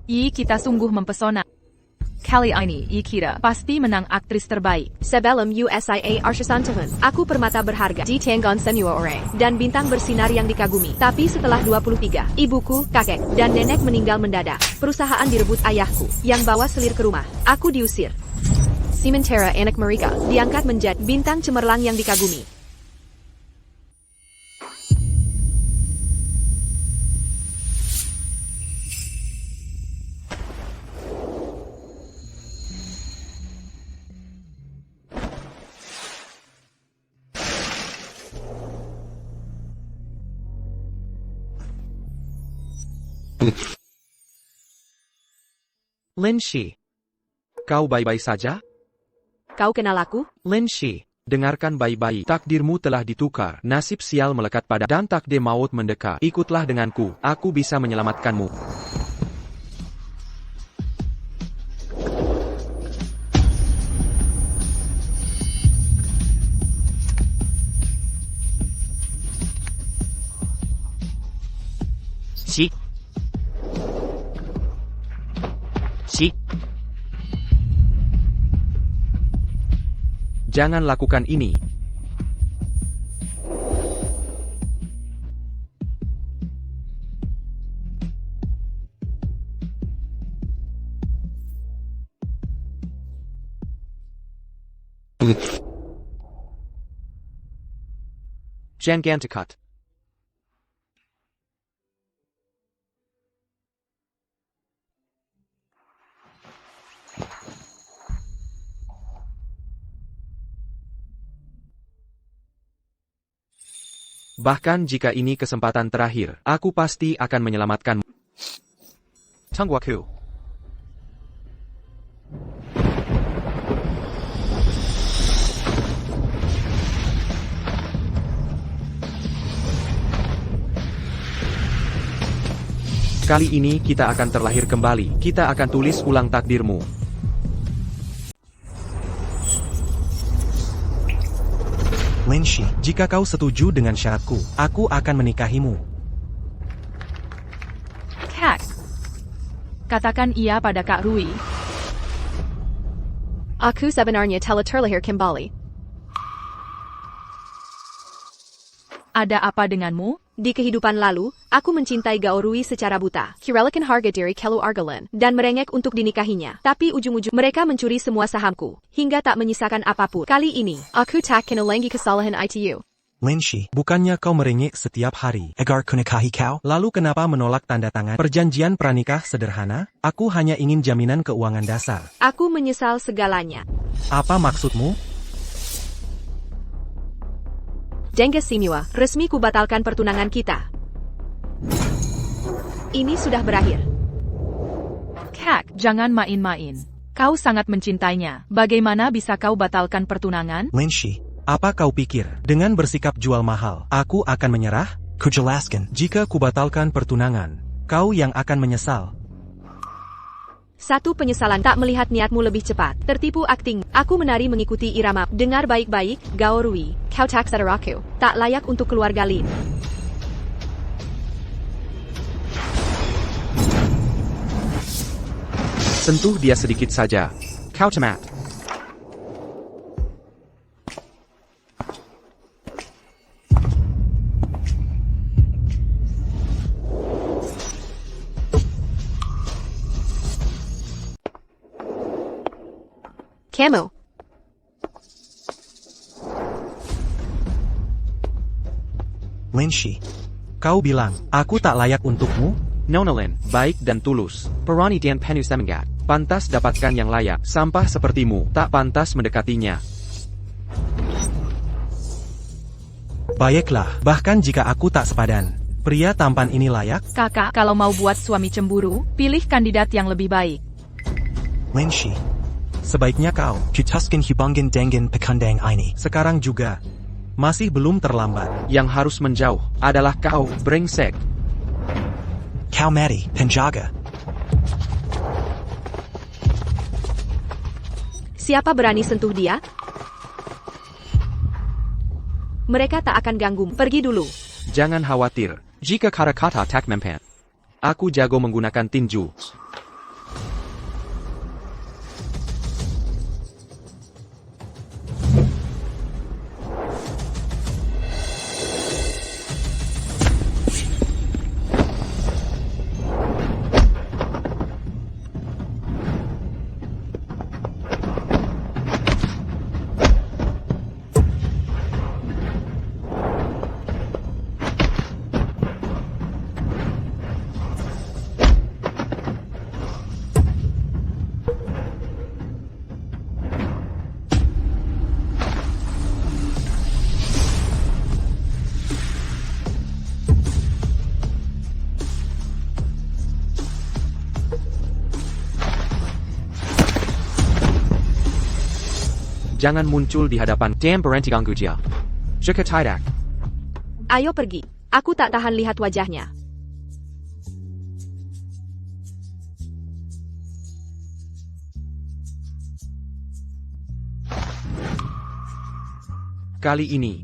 Kita sungguh mempesona. Kali ini, kita pasti menang aktris terbaik. Sebelum USIA Arshasantuhan, aku permata berharga di Tianggon Senua Ore, dan bintang bersinar yang dikagumi. Tapi setelah 23, ibuku, kakek, dan nenek meninggal mendadak. Perusahaan direbut ayahku, yang bawa selir ke rumah. Aku diusir. Sementara anak mereka diangkat menjadi bintang cemerlang yang dikagumi. Lin Shi, kau baik-baik saja? Kau kenal aku? Lin Shi, dengarkan baik-baik. Takdirmu telah ditukar. Nasib sial melekat pada dan takdir maut mendekat. Ikutlah denganku. Aku bisa menyelamatkanmu. Shi. Shi. Jangan lakukan ini. Jangantikat. Bahkan jika ini kesempatan terakhir, aku pasti akan menyelamatkanmu. Tungguaku. Kali ini kita akan terlahir kembali. Kita akan tulis ulang takdirmu. Lin Shi, jika kau setuju dengan syaratku, aku akan menikahimu. Kak, katakan iya pada Kak Rui. Aku sebenarnya telah terlahir kembali. Ada apa denganmu? Di kehidupan lalu, aku mencintai Gao Rui secara buta, kirelakan harga diri Kelu Argalan, dan merengek untuk dinikahinya. Tapi ujung-ujung mereka mencuri semua sahamku, hingga tak menyisakan apapun. Kali ini, aku tak kena lagi kesalahan itu. Lin Shi, bukannya kau merengek setiap hari agar ku nikahi kau? Lalu kenapa menolak tanda tangan perjanjian pranikah sederhana? Aku hanya ingin jaminan keuangan dasar. Aku menyesal segalanya. Apa maksudmu? Dengge Simua, resmi kubatalkan pertunangan kita. Ini sudah berakhir. Kak, jangan main-main. Kau sangat mencintainya. Bagaimana bisa kau batalkan pertunangan? Lin Shi, apa kau pikir? Dengan bersikap jual mahal, aku akan menyerah? Kujelaskan, jika kubatalkan pertunangan, kau yang akan menyesal. Satu penyesalan tak melihat niatmu lebih cepat. Tertipu akting. Aku menari mengikuti irama. Dengar baik-baik, Gao Rui. Kau tak sadaraku. Tak layak untuk keluarga Lin. Sentuh dia sedikit saja. Kau cemat. Kamu. Lin Shi, kau bilang, aku tak layak untukmu? Nona Lin, baik dan tulus. Perani dan penuh semangat. Pantas dapatkan yang layak. Sampah sepertimu, tak pantas mendekatinya. Baiklah, bahkan jika aku tak sepadan, pria tampan ini layak? Kakak, kalau mau buat suami cemburu, pilih kandidat yang lebih baik. Lin Shi, sebaiknya kau putuskan hubungan dengan pekundang ini. Sekarang juga, masih belum terlambat. Yang harus menjauh adalah kau, brengsek. Kau mari, penjaga. Siapa berani sentuh dia? Mereka tak akan ganggu. Pergi dulu. Jangan khawatir. Jika kata-kata tak mempan, aku jago menggunakan tinju. Jangan muncul di hadapan. Damn berhenti ganggu dia. Jika tidak, Ayo pergi. Aku tak tahan lihat wajahnya. Kali ini,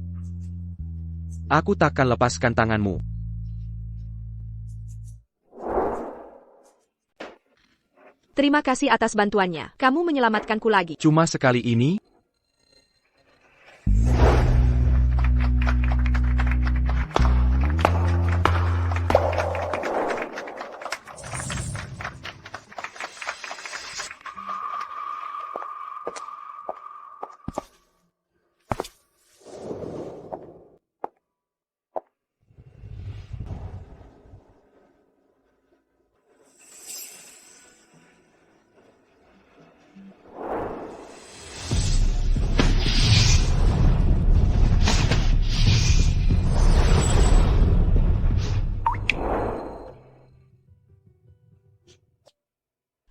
aku takkan lepaskan tanganmu. Terima kasih atas bantuannya. Kamu menyelamatkanku lagi. Cuma sekali ini,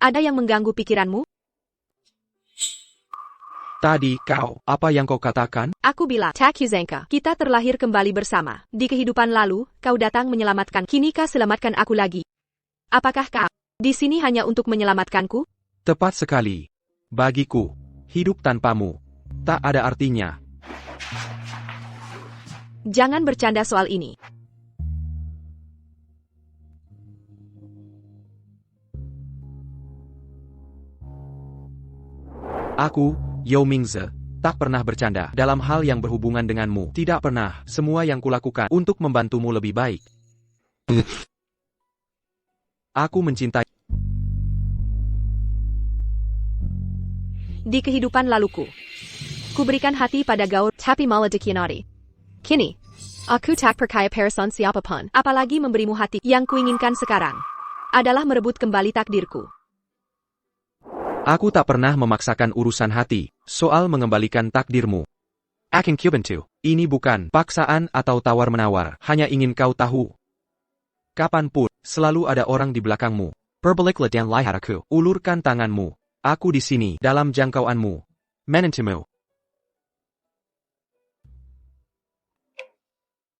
Ada yang mengganggu pikiranmu? tadi kau, apa yang kau katakan? Aku bilang, Takuzenka, kita terlahir kembali bersama. Di kehidupan lalu, kau datang menyelamatkan. Kini kau selamatkan aku lagi. Apakah kau di sini hanya untuk menyelamatkanku? Tepat sekali. Bagiku, hidup tanpamu tak ada artinya. Jangan bercanda soal ini. Aku, Yao Mingze, tak pernah bercanda dalam hal yang berhubungan denganmu. Tidak pernah. Semua yang kulakukan untuk membantumu lebih baik. Aku mencintai. Di kehidupan laluku, kuberikan hati pada gaul, tapi malah dikhianati. Kini, aku tak percaya person siapapun, apalagi memberimu hati. Yang kuinginkan sekarang adalah merebut kembali takdirku. Aku tak pernah memaksakan urusan hati soal mengembalikan takdirmu. akan kubantu. Ini bukan paksaan atau tawar-menawar, hanya ingin kau tahu. Kapanpun, selalu ada orang di belakangmu. Berbaliklah dan lihat aku. Ulurkan tanganmu. Aku di sini, dalam jangkauanmu. Menentumu.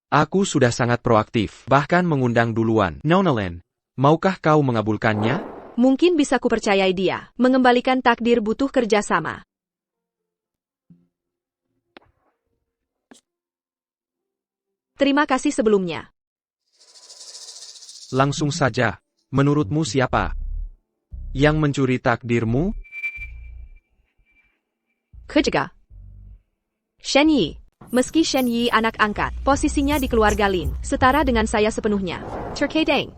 Aku sudah sangat proaktif, bahkan mengundang duluan. Nonalen. Maukah kau mengabulkannya? Mungkin bisa kupercayai dia. Mengembalikan takdir butuh kerjasama. Terima kasih sebelumnya. Langsung saja. Menurutmu siapa yang mencuri takdirmu? Kejega. Shen Yi. Meski Shen Yi anak angkat, posisinya di keluarga Lin setara dengan saya sepenuhnya. Terkadang.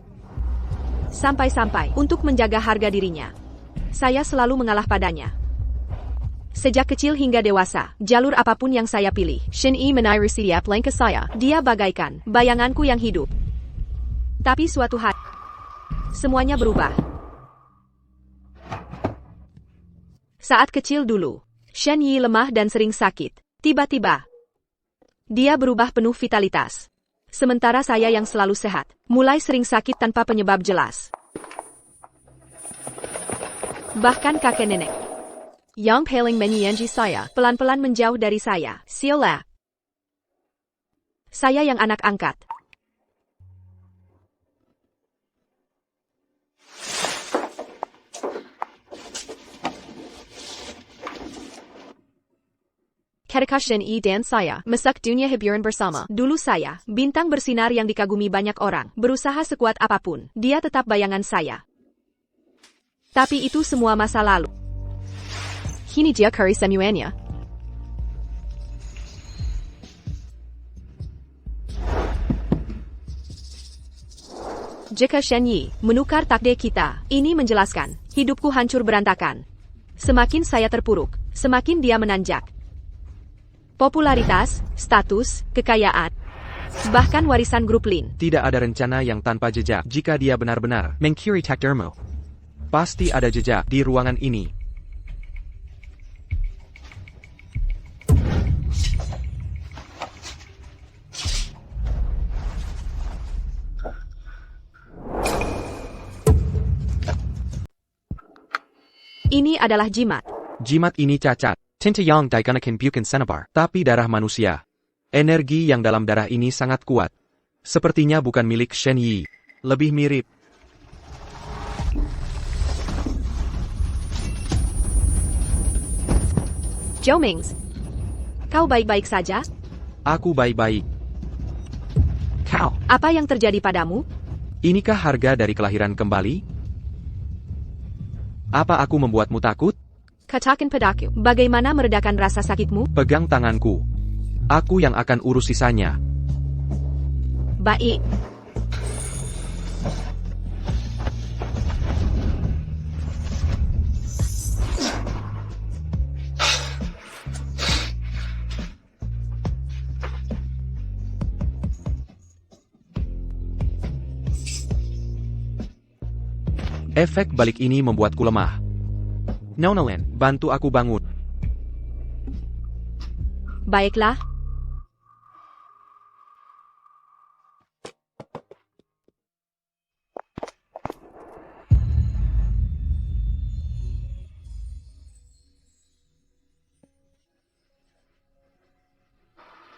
Sampai-sampai untuk menjaga harga dirinya, saya selalu mengalah padanya. Sejak kecil hingga dewasa, jalur apapun yang saya pilih, Shen Yi menarik siap langkah saya. Dia bagaikan bayanganku yang hidup. Tapi suatu hari, semuanya berubah. Saat kecil dulu, Shen Yi lemah dan sering sakit. Tiba-tiba, dia berubah penuh vitalitas. Sementara saya yang selalu sehat, mulai sering sakit tanpa penyebab jelas. Bahkan kakek nenek yang paling menyayangi saya, pelan-pelan menjauh dari saya. Siola. Saya yang anak angkat. Ketika Shen Yi dan saya masak dunia hiburan bersama. Dulu saya, bintang bersinar yang dikagumi banyak orang, berusaha sekuat apapun, dia tetap bayangan saya. Tapi itu semua masa lalu. Kini dia kari semuanya. Jika Shen Yi menukar takdir kita, ini menjelaskan, hidupku hancur berantakan. Semakin saya terpuruk, semakin dia menanjak. Popularitas, status, kekayaan, bahkan warisan grup Lin. Tidak ada rencana yang tanpa jejak jika dia benar-benar. Mencuri takdirmu. Pasti ada jejak di ruangan ini. Ini adalah jimat. Jimat ini cacat. Tintayong Daigunakan Bukan Senabar. Tapi darah manusia. Energi yang dalam darah ini sangat kuat. Sepertinya bukan milik Shen Yi. Lebih mirip. Zhou Mings, kau baik-baik saja? Aku baik-baik. Cow. Apa yang terjadi padamu? Inikah harga dari kelahiran kembali? Apa aku membuatmu takut? Katakan padaku, bagaimana meredakan rasa sakitmu? Pegang tanganku. Aku yang akan urus sisanya. Baik. Efek balik ini membuatku lemah. Nonalin. Bantu aku bangun. Baiklah.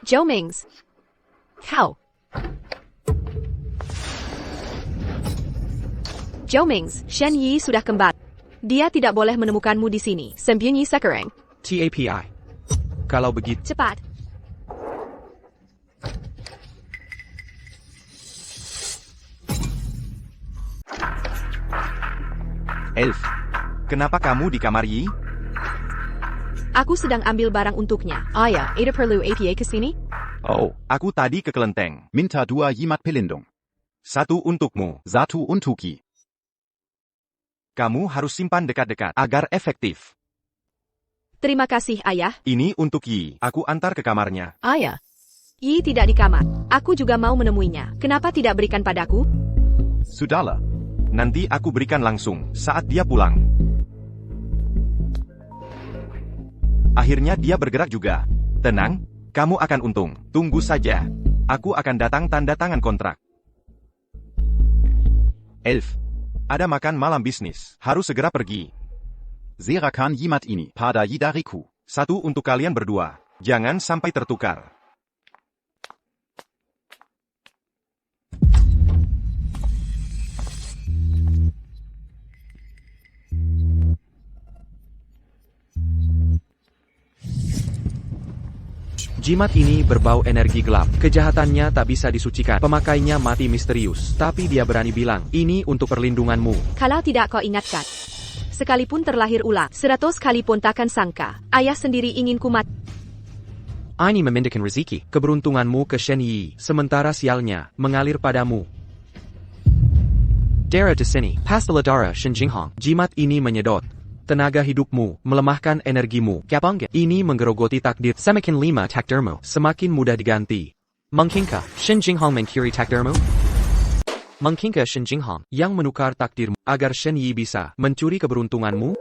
Zhou Mings, kau. Zhou Mings, Shen Yi sudah kembali. Dia tidak boleh menemukanmu di sini. Sembunyi sekarang. TAPI. Kalau begitu, Cepat. Elf, kenapa kamu di kamar Yi? Aku sedang ambil barang untuknya. Ayah, ada perlu APA ke sini? Oh, aku tadi ke kelenteng. Minta 2 jimat pelindung. 1 untukmu, 1 untuk Yi. Kamu harus simpan dekat-dekat agar efektif. Terima kasih, Ayah. Ini untuk Yi. Aku antar ke kamarnya. Ayah. Yi tidak di kamar. Aku juga mau menemuinya. Kenapa tidak berikan padaku? Sudahlah. Nanti aku berikan langsung saat dia pulang. Akhirnya dia bergerak juga. Tenang, kamu akan untung. Tunggu saja. Aku akan datang tanda tangan kontrak. Elf. Ada makan malam bisnis. Harus segera pergi. Zerakan jimat ini pada Yi dariku. 1 untuk kalian berdua. Jangan sampai tertukar. jimat ini berbau energi gelap. Kejahatannya tak bisa disucikan. Pemakainya mati misterius. Tapi dia berani bilang, ini untuk perlindunganmu. Kalau tidak kau ingatkan. Sekalipun terlahir ulang, 100 kali pun takkan sangka. Ayah sendiri ingin kumat. Ini memindahkan rezeki. Keberuntunganmu ke Shen Yi. Sementara sialnya, mengalir padamu. Dara di sini. Pastaladara Shinjinghong. Jimat ini menyedot tenaga hidupmu, melemahkan energimu. Gabonga. Ini menggerogoti takdir. Semakin 5 takdirmu. Semakin mudah diganti. Mungkinkah Shinjinghong mencuri takdirmu? Mungkinkah Shinjinghong Yang menukar takdirmu, agar Shen Yi bisa mencuri keberuntunganmu?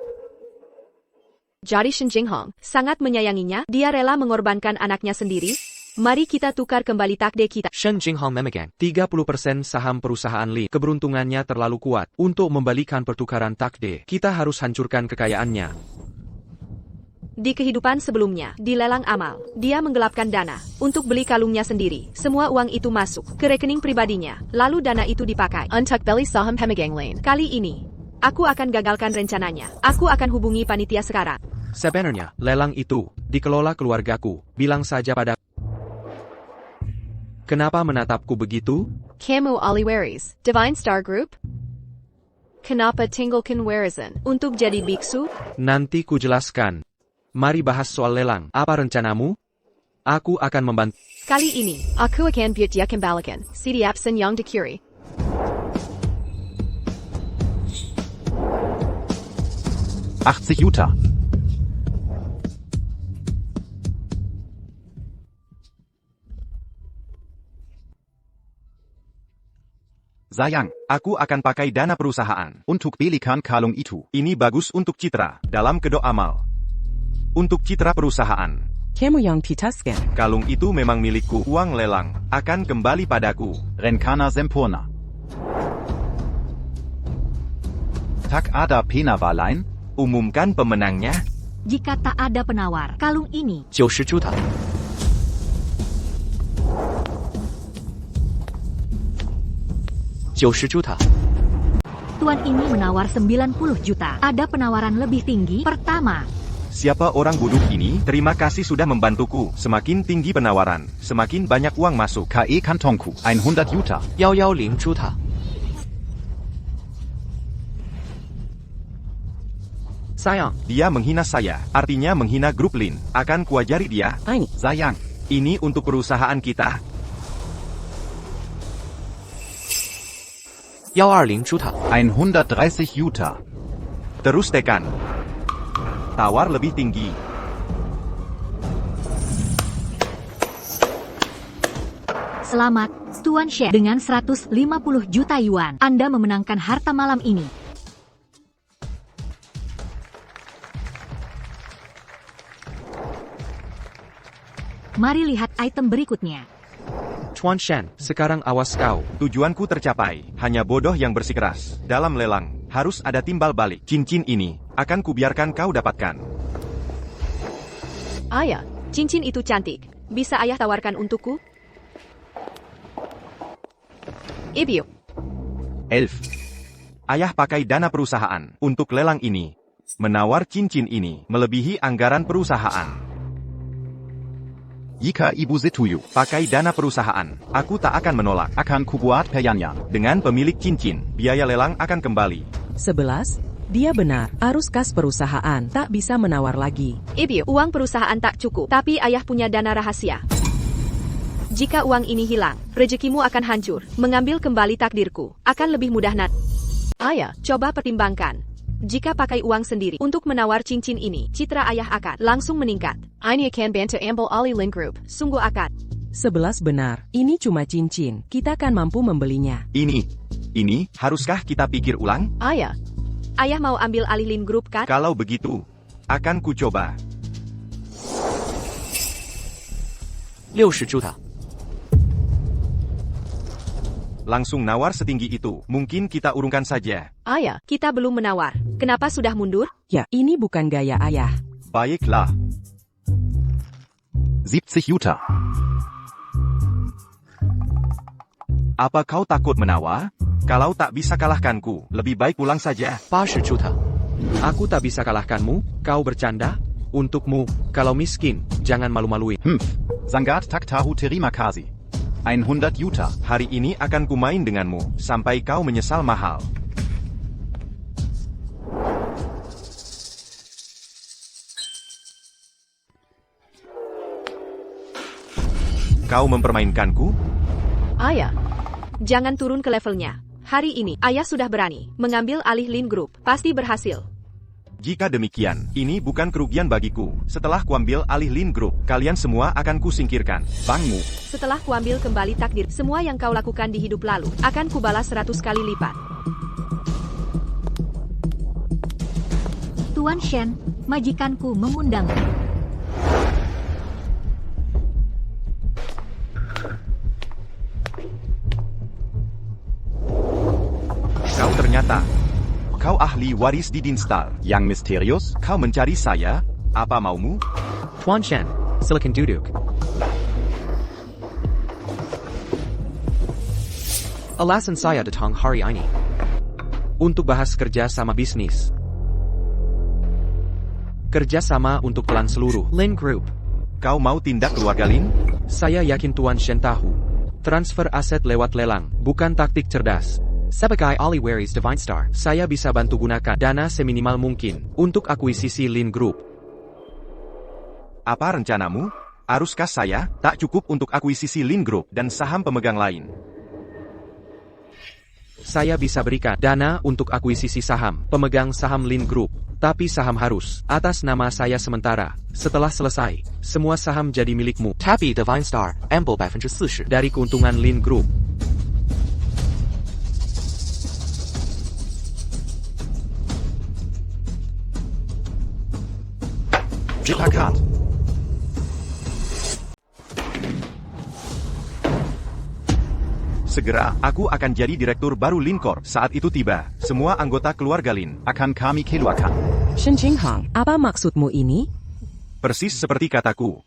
Jadi Shen Jinghong sangat menyayanginya. Dia rela mengorbankan anaknya sendiri. Mari kita tukar kembali takdir kita. Shinjinghong memegang 30% saham perusahaan Li. Keberuntungannya terlalu kuat untuk membalikan pertukaran takdir. Kita harus hancurkan kekayaannya. Di kehidupan sebelumnya, di lelang amal, dia menggelapkan dana untuk beli kalungnya sendiri. Semua uang itu masuk ke rekening pribadinya. Lalu dana itu dipakai untuk beli saham pemegang lain. Kali ini, aku akan gagalkan rencananya. Aku akan hubungi panitia sekarang. Sebenarnya, lelang itu dikelola keluargaku. Bilang saja pada. Kenapa menatapku begitu? Kamu Oliwaris, Divine Star Group? Kenapa tinggalkan warisan untuk jadi biksu? Nanti ku jelaskan. Mari bahas soal lelang. Apa rencanamu? Aku akan membantu. Kali ini, aku akan buat dia kembalikan. Sidiap Sen yang dicuri. Juta. Sayang, aku akan pakai dana perusahaan untuk belikan kalung itu. Ini bagus untuk citra dalam kedok amal. Untuk citra perusahaan. Kamu yang pitaskan. Kalung itu memang milikku. Uang lelang akan kembali padaku. Rencana sempurna. Tak ada penawaran? Umumkan pemenangnya. Jika tak ada penawar, kalung ini 90 juta. Tuan ini menawar 90 juta. Ada penawaran lebih tinggi. Pertama, Siapa orang bodoh ini? Terima kasih sudah membantuku. Semakin tinggi penawaran, semakin banyak uang masuk. KE Kantongku, 100 Juta. 110 juta. Sayang, Dia menghina saya, artinya menghina grup Lin. Akan kuajari dia. Ini. Sayang, ini untuk perusahaan kita. 120 juta. 130 Juta. Terus tekan. Tawar lebih tinggi. selamat, Tuan Shen. Dengan 150 juta yuan, Anda memenangkan harta malam ini. Mari lihat item berikutnya. Tuan Shen, sekarang awas kau. Tujuanku tercapai. Hanya bodoh yang bersikeras. Dalam lelang, harus ada timbal balik. Cincin ini akan kubiarkan kau dapatkan. Ayah, cincin itu cantik. Bisa ayah tawarkan untukku? Ibyo. Elf. Ayah pakai dana perusahaan untuk lelang ini. Menawar cincin ini melebihi anggaran perusahaan. Jika Ibu setuju, Pakai dana perusahaan, aku tak akan menolak. akan kubuat perjanjian. Dengan pemilik cincin, biaya lelang akan kembali. 11. Dia benar, arus kas perusahaan tak bisa menawar lagi. Ibyo, uang perusahaan tak cukup, tapi ayah punya dana rahasia. Jika uang ini hilang, rezekimu akan hancur. Mengambil kembali takdirku akan lebih mudah. Ayah, coba pertimbangkan. Jika pakai uang sendiri untuk menawar cincin ini, citra ayah akan langsung meningkat. Ini akan bantu ambil alih Lin Group. Sungguh akan. 11 benar, ini cuma cincin, kita kan mampu membelinya. Ini, haruskah kita pikir ulang? Ayah mau ambil alih Lin Group kan? Kalau begitu, akan ku coba. 60 juta. Langsung nawar setinggi itu, mungkin kita urungkan saja. Ayah, kita belum menawar. Kenapa sudah mundur? Ya, ini bukan gaya ayah. Baiklah. 70 Juta. Apa kau takut menawar? Kalau tak bisa kalahkanku, lebih baik pulang saja. 80 juta. Aku tak bisa kalahkanmu, kau bercanda? Untukmu, kalau miskin, jangan malu-maluin. Sangat tak tahu terima kasih. 100 Juta. Hari ini akan kumain denganmu, sampai kau menyesal mahal. Kau mempermainkanku? Ayah, jangan turun ke levelnya. Hari ini, ayah sudah berani mengambil alih Lin Group. Pasti berhasil. Jika demikian, ini bukan kerugian bagiku. Setelah kuambil alih Lin Group, kalian semua akan kusingkirkan. Bangmu. Setelah kuambil kembali takdir, semua yang kau lakukan di hidup lalu akan kubalas 100 kali lipat. Tuan Shen, majikanku mengundangmu. Kau ternyata, kau ahli waris di Dinstar. Yang misterius. Kau mencari saya? Apa maumu? Tuan Shen, Silicon Duduk. Alasan saya datang hari ini. Untuk bahas kerja sama bisnis. Kerja sama untuk pelan seluruh Lin Group. Kau mau tindak keluarga Lin? Saya yakin Tuan Shen tahu. Transfer aset lewat lelang, bukan taktik cerdas. Sebagai ahli waris Divine Star, Saya bisa bantu gunakan dana seminimal mungkin untuk akuisisi Lin Group. Apa rencanamu? Aruskah saya tak cukup untuk akuisisi Lin Group dan saham pemegang lain? Saya bisa berikan dana untuk akuisisi saham pemegang saham Lin Group, tapi saham harus atas nama saya sementara. Setelah selesai, semua saham jadi milikmu tapi Divine Star ambil 40% dari keuntungan Lin Group. Sepakat. Segera, aku akan jadi direktur baru Lin Corp. Saat itu tiba, semua anggota keluarga Lin Akan kami keluarkan. Shen Jinghong, apa maksudmu ini? Persis seperti kataku.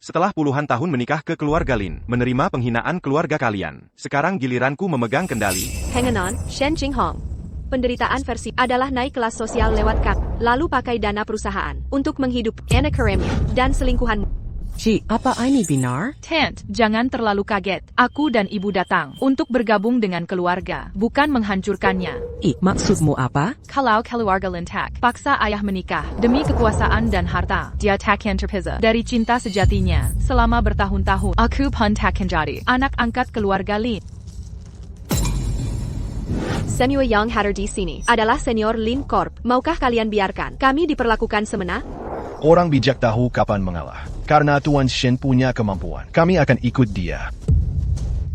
Setelah puluhan tahun menikah ke keluarga Lin, menerima penghinaan keluarga kalian. Sekarang giliranku memegang kendali. Hang on, Shen Jinghong. Penderitaan versi adalah naik kelas sosial lewat lalu pakai dana perusahaan untuk menghidup anak karemnya dan selingkuhanmu. Ci, apa ini benar? Tant, jangan terlalu kaget. Aku dan ibu datang untuk bergabung dengan keluarga, bukan menghancurkannya. Maksudmu apa? Kalau keluarga Lin tak paksa ayah menikah demi kekuasaan dan harta, dia takkan terpisah dari cinta sejatinya. Selama bertahun-tahun, aku pun takkan jadi anak angkat keluarga Lin. Semua yang hadir di sini adalah senior Lin Corp. Maukah kalian biarkan kami diperlakukan semena? Orang bijak tahu kapan mengalah. Karena Tuan Shen punya kemampuan, kami akan ikut dia.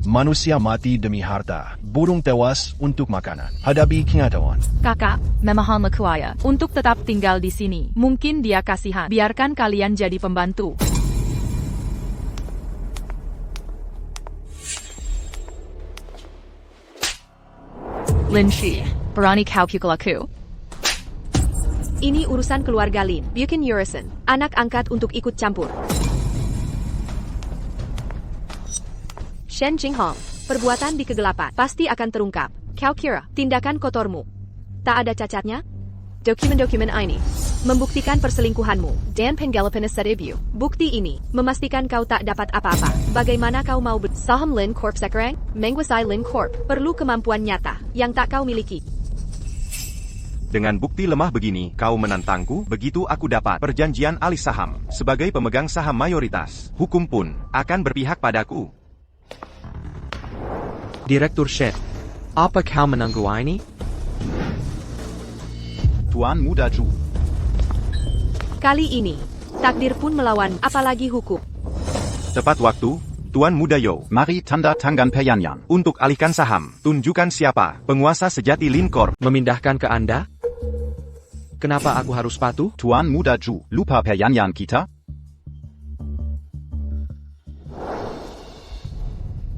Manusia mati demi harta, burung tewas untuk makanan. Hadapi kenyataan. Kakak, memohon kuaya untuk tetap tinggal di sini. Mungkin dia kasihan. Biarkan kalian jadi pembantu. Lin Shi, berani kau pukul aku? Ini urusan keluarga Lin. Bukan urusan anak angkat untuk ikut campur. Shen Jinghong, perbuatan di kegelapan pasti akan terungkap. Kau kira tindakan kotormu tak ada cacatnya? Dokumen-dokumen ini membuktikan perselingkuhanmu dan penggelapan aset ibu. Bukti ini memastikan kau tak dapat apa-apa. Bagaimana kau mau saham Lin Corp sekarang? Menguasai Lin Corp perlu kemampuan nyata yang tak kau miliki. Dengan bukti lemah begini, kau menantangku, begitu aku dapat perjanjian alih saham. Sebagai pemegang saham mayoritas, hukum pun akan berpihak padaku. Direktur Shen, apa kau menanggu ini? Tuan Muda Zhu. Kali ini, takdir pun melawan, apalagi hukum. Tepat waktu, Tuan Muda Yo. Mari tanda tangan Peyanyan. Untuk alihkan saham, tunjukkan siapa penguasa sejati Lin Corp. Memindahkan ke Anda? Kenapa aku harus patuh? Tuan Muda Zhu, lupa Peyanyan kita?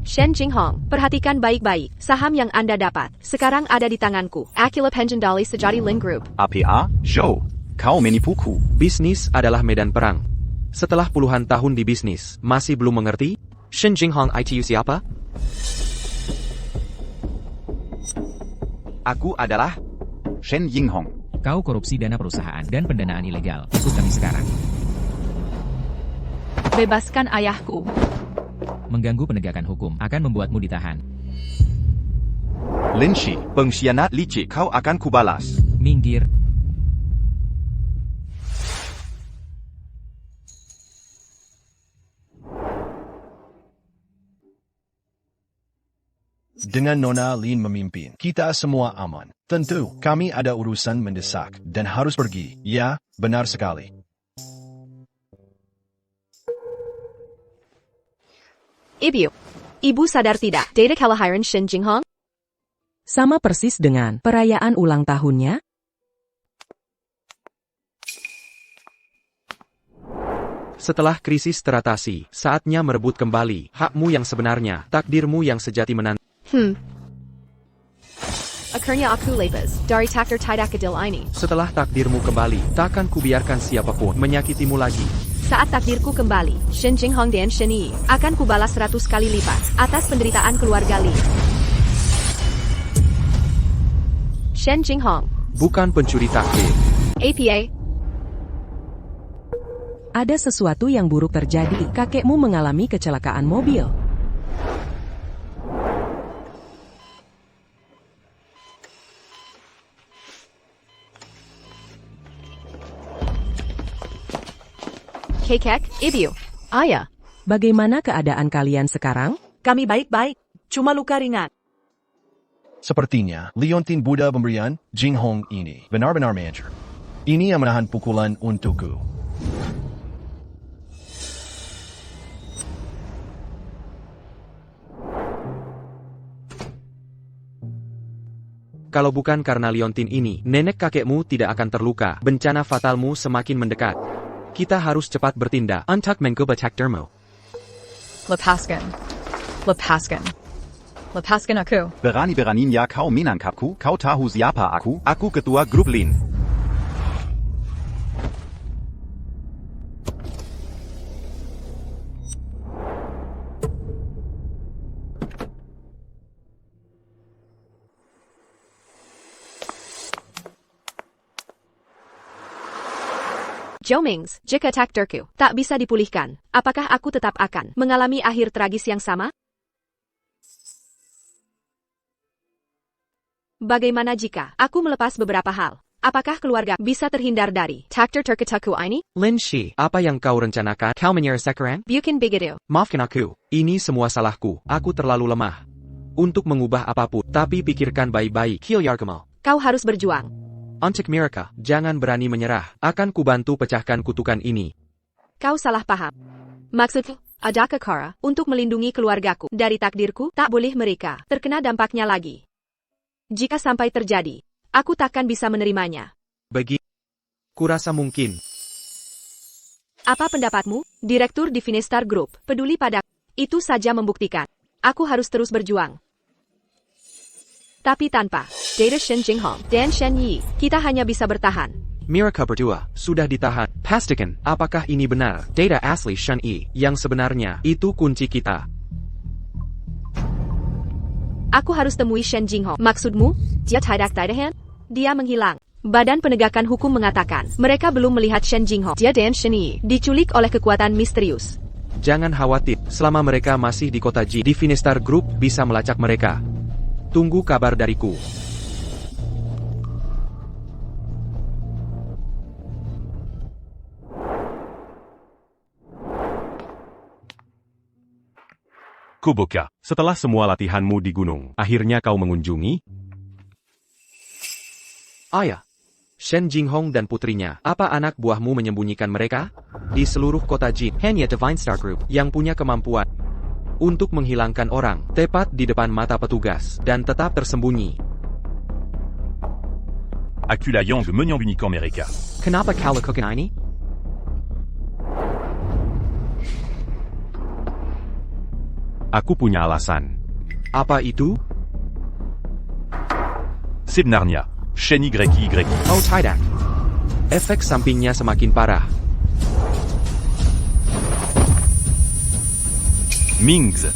Shen Jinghong, perhatikan baik-baik. Saham yang Anda dapat sekarang ada di tanganku. Akila Penjendali sejati Lin Group. APA, show. Kau menipuku. Bisnis adalah medan perang. Setelah puluhan tahun di bisnis, masih belum mengerti? Shen Jinghong itu siapa? Aku adalah Shen Jinghong. Kau korupsi dana perusahaan dan pendanaan ilegal. Ikut kami sekarang. Bebaskan ayahku. Mengganggu penegakan hukum akan membuatmu ditahan. Lin Shi, pengkhianat licik, kau akan kubalas. Minggir. Dengan Nona Lin memimpin, kita semua aman. Tentu, kami ada urusan mendesak dan harus pergi. Ya, benar sekali. Ibu sadar tidak, data kelahiran Shen Jinghong? Sama persis dengan perayaan ulang tahunnya? Setelah krisis teratasi, saatnya merebut kembali hakmu yang sebenarnya, takdirmu yang sejati menanti. Akhirnya aku lepas dari takdir tidak adil ini. Setelah takdirmu kembali, takkan kubiarkan siapapun menyakitimu lagi. Saat takdirku kembali, Shen Jinghong dan Shen Yi akan kubalas 100 kali lipat atas penderitaan keluarga Li. Shen Jinghong. Bukan pencuri takdir. APA. Ada sesuatu yang buruk terjadi. Kakekmu mengalami kecelakaan mobil. Kakek, ibu, ayah. Bagaimana keadaan kalian sekarang? Kami baik-baik, cuma luka ringan. Sepertinya, Leontin Buddha pemberian Jinghong ini benar-benar manajer. Ini yang menahan pukulan untukku. Kalau bukan karena Leontin ini, nenek kakekmu tidak akan terluka. Bencana fatalmu semakin mendekat. Kita harus cepat bertindak. Untuk mengubah takdirmu. Lepaskan. Lepaskan. Lepaskan aku. Berani-beraninya kau menangkapku, kau tahu siapa aku? Aku ketua grup Lin. Zhou Mings, jika takdirku tak bisa dipulihkan, apakah aku tetap akan mengalami akhir tragis yang sama? Bagaimana jika aku melepas beberapa hal? Apakah keluarga bisa terhindar dari takdir terkutukku ini? Lin Shi, apa yang kau rencanakan? Kau menyerah sekarang? Bukan begitu. Maafkan aku. Ini semua salahku. Aku terlalu lemah untuk mengubah apapun. Tapi pikirkan baik-baik. Kilyargamal. Kau harus berjuang. Untuk mereka, jangan berani menyerah. Akan kubantu pecahkan kutukan ini. Kau salah paham. Maksudku, adakah cara untuk melindungi keluargaku dari takdirku? Tak boleh mereka terkena dampaknya lagi. Jika sampai terjadi, aku takkan bisa menerimanya. Kurasa mungkin. Apa pendapatmu, Direktur di Finestar Group, peduli pada itu saja membuktikan. Aku harus terus berjuang. Tapi tanpa Data Shen Jinghong dan Shen Yi, kita hanya bisa bertahan. Mereka berdua sudah ditahan. Pastikan, apakah ini benar? Data asli Shen Yi yang sebenarnya itu kunci kita. Aku harus temui Shen Jinghong. Maksudmu, dia tidak tahan? Dia menghilang. Badan Penegakan Hukum mengatakan, mereka belum melihat Shen Jinghong. Dia dan Shen Yi diculik oleh kekuatan misterius. Jangan khawatir, selama mereka masih di kota Ji, di Finestar Group bisa melacak mereka. Tunggu kabar dariku. Kuboka, setelah semua latihanmu di gunung, akhirnya kau mengunjungi? Ayah, Shen Jinghong dan putrinya, apa anak buahmu menyembunyikan mereka? Di seluruh kota Jin, hanya Divine Star Group yang punya kemampuan untuk menghilangkan orang, tepat di depan mata petugas, dan tetap tersembunyi. Acula Yang menyembunyikan mereka. Kenapa kau lakukan ini? Aku punya alasan. Apa itu? Sebenarnya, Shen YY. Oh tidak. Efek sampingnya semakin parah. Mingzi.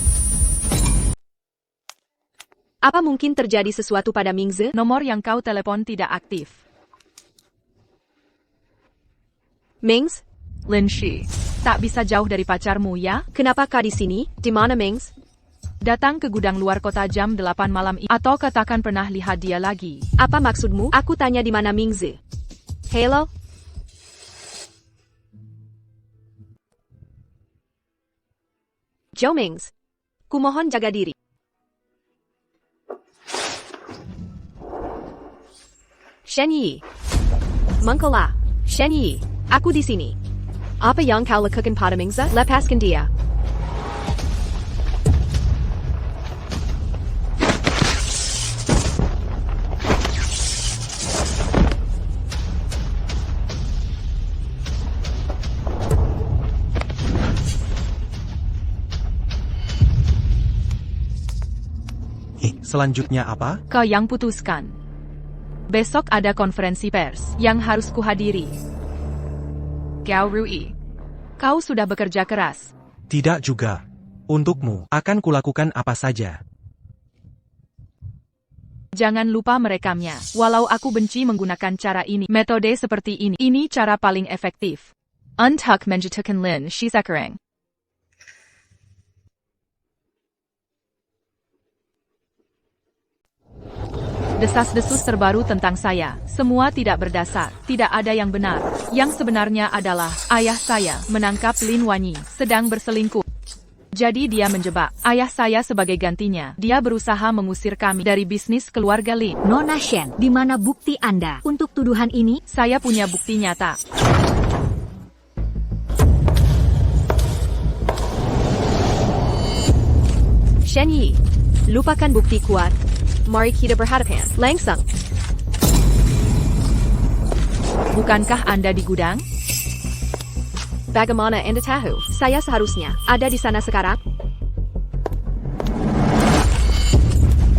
Apa mungkin terjadi sesuatu pada Mingzi? Nomor yang kau telepon tidak aktif. Mings? Lin Shi, tak bisa jauh dari pacarmu ya? Kenapa kau di sini? Di mana Mings? Datang ke gudang luar kota jam 8 malam ini. Atau katakan pernah lihat dia lagi. Apa maksudmu? Aku tanya di mana Mingzi. Hello? Zhou Mings. Kumohon jaga diri. Shen Yi. Mengkola. Shen Yi. Aku di sini. Apa yang kau lakukan pada Mingzi? Lepaskan dia. Selanjutnya apa? Kau yang putuskan. Besok ada konferensi pers yang harus kuhadiri. Gao Rui, kau sudah bekerja keras. Tidak juga. Untukmu, akan kulakukan apa saja. Jangan lupa merekamnya. Walau aku benci menggunakan cara ini, metode seperti ini cara paling efektif. Untuk menjatuhkan Lin Shi sekarang. Desas-desus terbaru tentang saya, semua tidak berdasar, tidak ada yang benar. Yang sebenarnya adalah, ayah saya menangkap Lin Wanyi, sedang berselingkuh. Jadi dia menjebak ayah saya sebagai gantinya. Dia berusaha mengusir kami dari bisnis keluarga Lin. Nona Shen, di mana bukti Anda untuk tuduhan ini? Saya punya bukti nyata. Shen Yi, lupakan bukti kuat. Mari kita berhadapan. Langsung. Bukankah Anda di gudang? Bagaimana Anda tahu? Saya seharusnya ada di sana sekarang.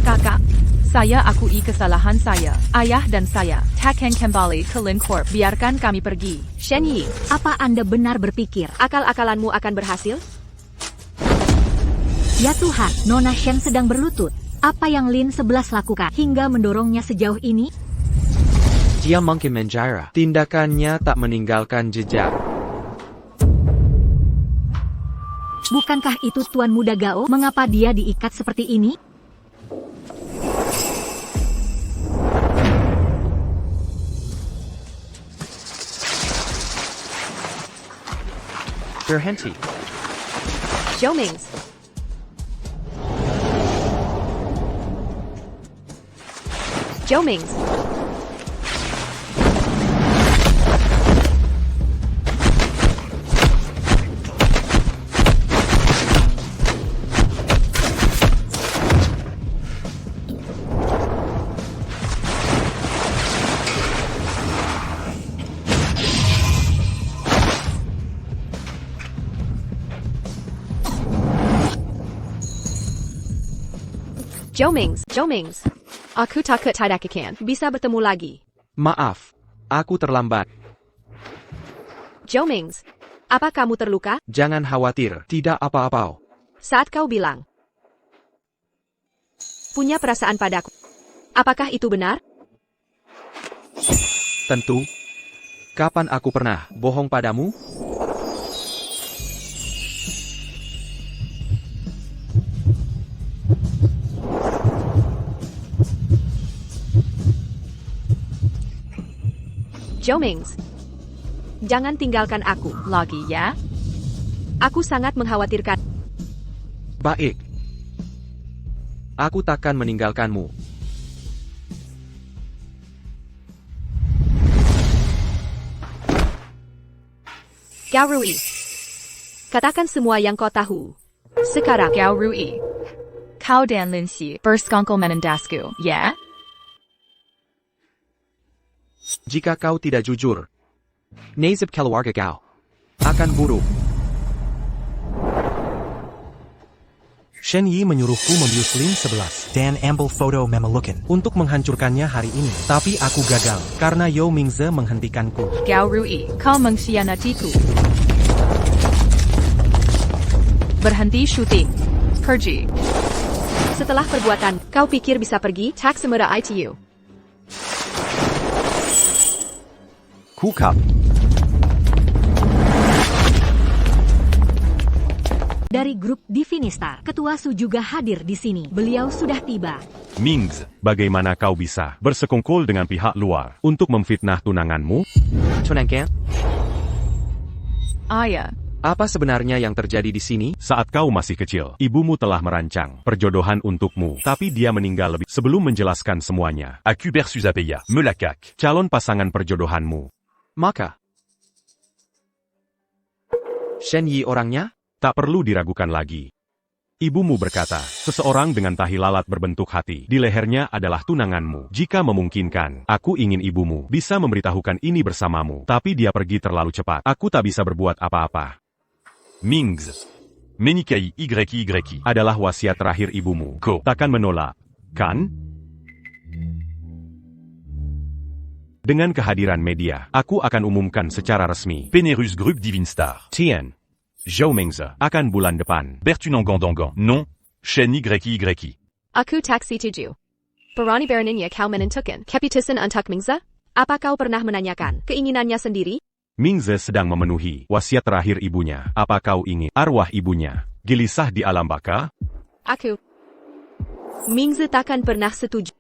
Kakak, saya akui kesalahan saya. Ayah dan saya takkan kembali ke Lin Corp. Biarkan kami pergi. Shen Yi, Apa Anda benar berpikir? akal-akalanmu akan berhasil? Ya Tuhan, Nona Shen sedang berlutut. Apa yang Lin 11 lakukan hingga mendorongnya sejauh ini? Dia mungkin menjara. Tindakannya tak meninggalkan jejak. Bukankah itu Tuan Muda Gao? Mengapa dia diikat seperti ini? Berhenti. Zhou Mings. Zhou Mings. Zhou Mings. Aku takut tidak akan bisa bertemu lagi. Maaf, aku terlambat. Zhou Mings, apa kamu terluka? Jangan khawatir, tidak apa-apa. Saat kau bilang punya perasaan padaku, apakah itu benar? Tentu. Kapan aku pernah bohong padamu? Zhou Mings, jangan tinggalkan aku lagi ya. Aku sangat mengkhawatirkan. Baik. Aku takkan meninggalkanmu. Gao Rui, katakan semua yang kau tahu. Sekarang. Gao Rui. Kau dan Lin Xi bersekongkol menendasku, ya? Jika kau tidak jujur, Nasib keluarga Gao akan buruk. Shen Yi menyuruhku membius Lin 11 dan ambil foto memelukan untuk menghancurkannya hari ini. Tapi aku gagal karena Yao Mingze menghentikanku. Gao Rui, kau mengkhianatiku. Berhenti syuting. Pergi. Setelah perbuatan, kau pikir bisa pergi? Tak semudah itu. Kukap. Dari grup Divinistar, Ketua Su juga hadir di sini. Beliau sudah tiba. Mings, bagaimana kau bisa bersekongkol dengan pihak luar untuk memfitnah tunanganmu? Tunangkan? Ayah. Apa sebenarnya yang terjadi di sini? Saat kau masih kecil, ibumu telah merancang perjodohan untukmu, tapi dia meninggal lebih sebelum menjelaskan semuanya. Aku bersusah melakak calon pasangan perjodohanmu. Maka, Shen Yi orangnya? Tak perlu diragukan lagi. Ibumu berkata, seseorang dengan tahi lalat berbentuk hati di lehernya adalah tunanganmu. Jika memungkinkan, aku ingin ibumu bisa memberitahukan ini bersamamu. Tapi dia pergi terlalu cepat. Aku tak bisa berbuat apa-apa. Mings, menikahi YY adalah wasiat terakhir ibumu. Kau takkan menolak, kan? Dengan kehadiran media, aku akan umumkan secara resmi. Penerus Group Divinstar. Tien. Zhou Mingze akan bulan depan. Bertunangan. Non. Shen YY. Aku tak setuju. Berani beraninya kau menentukan keputusan untuk Mingze? Apa kau pernah menanyakan keinginannya sendiri? Mingze sedang memenuhi wasiat terakhir ibunya. Apa kau ingin arwah ibunya gelisah di alam baka? Aku. Mingze takkan pernah setuju.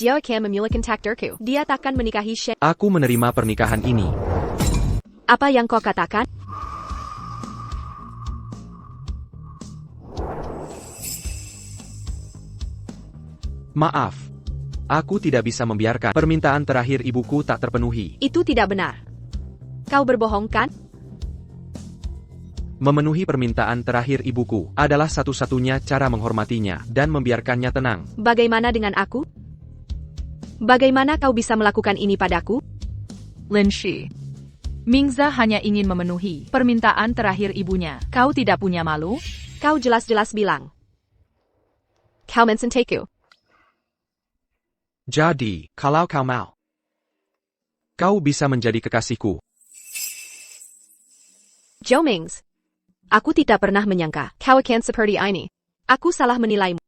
Dia akan memiliki takdirku. Dia takkan menikahi Shen. Aku menerima pernikahan ini. Apa yang kau katakan? Maaf. Aku tidak bisa membiarkan permintaan terakhir ibuku tak terpenuhi. Itu tidak benar. Kau berbohong, kan? Memenuhi permintaan terakhir ibuku adalah satu-satunya cara menghormatinya dan membiarkannya tenang. Bagaimana dengan aku? Bagaimana kau bisa melakukan ini padaku? Lin Shi. Mingze hanya ingin memenuhi permintaan terakhir ibunya. Kau tidak punya malu? Kau jelas-jelas bilang kau mencintai. Jadi, kalau kau mau, kau bisa menjadi kekasihku. Zhou Mings, aku tidak pernah menyangka kau akan seperti ini. Aku salah menilaimu.